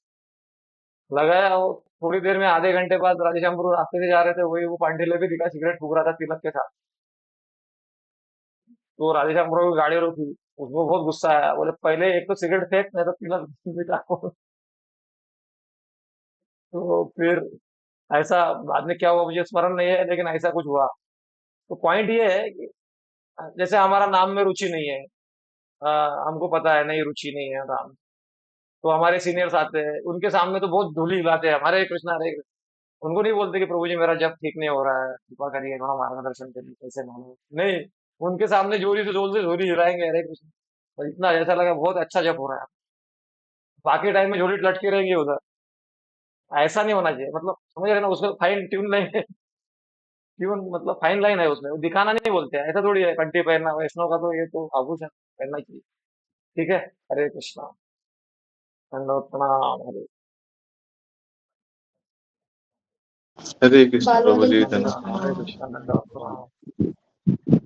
A: लगाया वो, थोड़ी देर में आधे घंटे बाद राधेश्याम प्रभु रास्ते से जा रहे थे, वही वो पांडे लेके दिखा, सिगरेट फूक रहा था तिलक के साथ। तो राधेश्याम प्रभु की गाड़ी रोकी, उसको बहुत गुस्सा आया, बोले पहले एक तो सिगरेट फेंक, नहीं तो तिलक मिटा। तो फिर ऐसा बाद में क्या हुआ मुझे स्मरण नहीं है, लेकिन ऐसा कुछ हुआ। तो पॉइंट ये है कि जैसे हमारा नाम में रुचि नहीं है, हमको पता है नहीं रुचि नहीं है नाम, तो हमारे सीनियर्स आते हैं, उनके सामने तो बहुत धूली हिलाते हैं, हरे कृष्णा हरे कृष्णा। उनको नहीं बोलते कि प्रभु जी मेरा जब ठीक नहीं हो रहा है, कृपा करिए, थोड़ा मार्गदर्शन करिए, कैसे मानो नहीं। उनके सामने जोर से झोली हिलाएंगे, हरे कृष्ण, और इतना ऐसा लगा बहुत अच्छा जप हो रहा है। बाकी टाइम में झोली लटके रहेंगे उधर। ऐसा नहीं होना चाहिए, मतलब समझ रहे हैं ना, उसमें फाइन ट्यून नहीं है। ट्यून मतलब फाइन लाइन है उसमें, वो दिखाना नहीं बोलते हैं, ऐसा थोड़ी है कंठी पहनना वैष्णव का, तो ये तो आभूषण पहनना चाहिए। ठीक है। हरे कृष्णा, दंडवत प्रणाम, हरे
B: हरे कृष्ण
D: बाल
B: प्रभु
D: वाले
B: जी,
A: कृष्णा,
B: धन्यवाद।
A: हरे कृष्णा, दंडवत प्रणाम।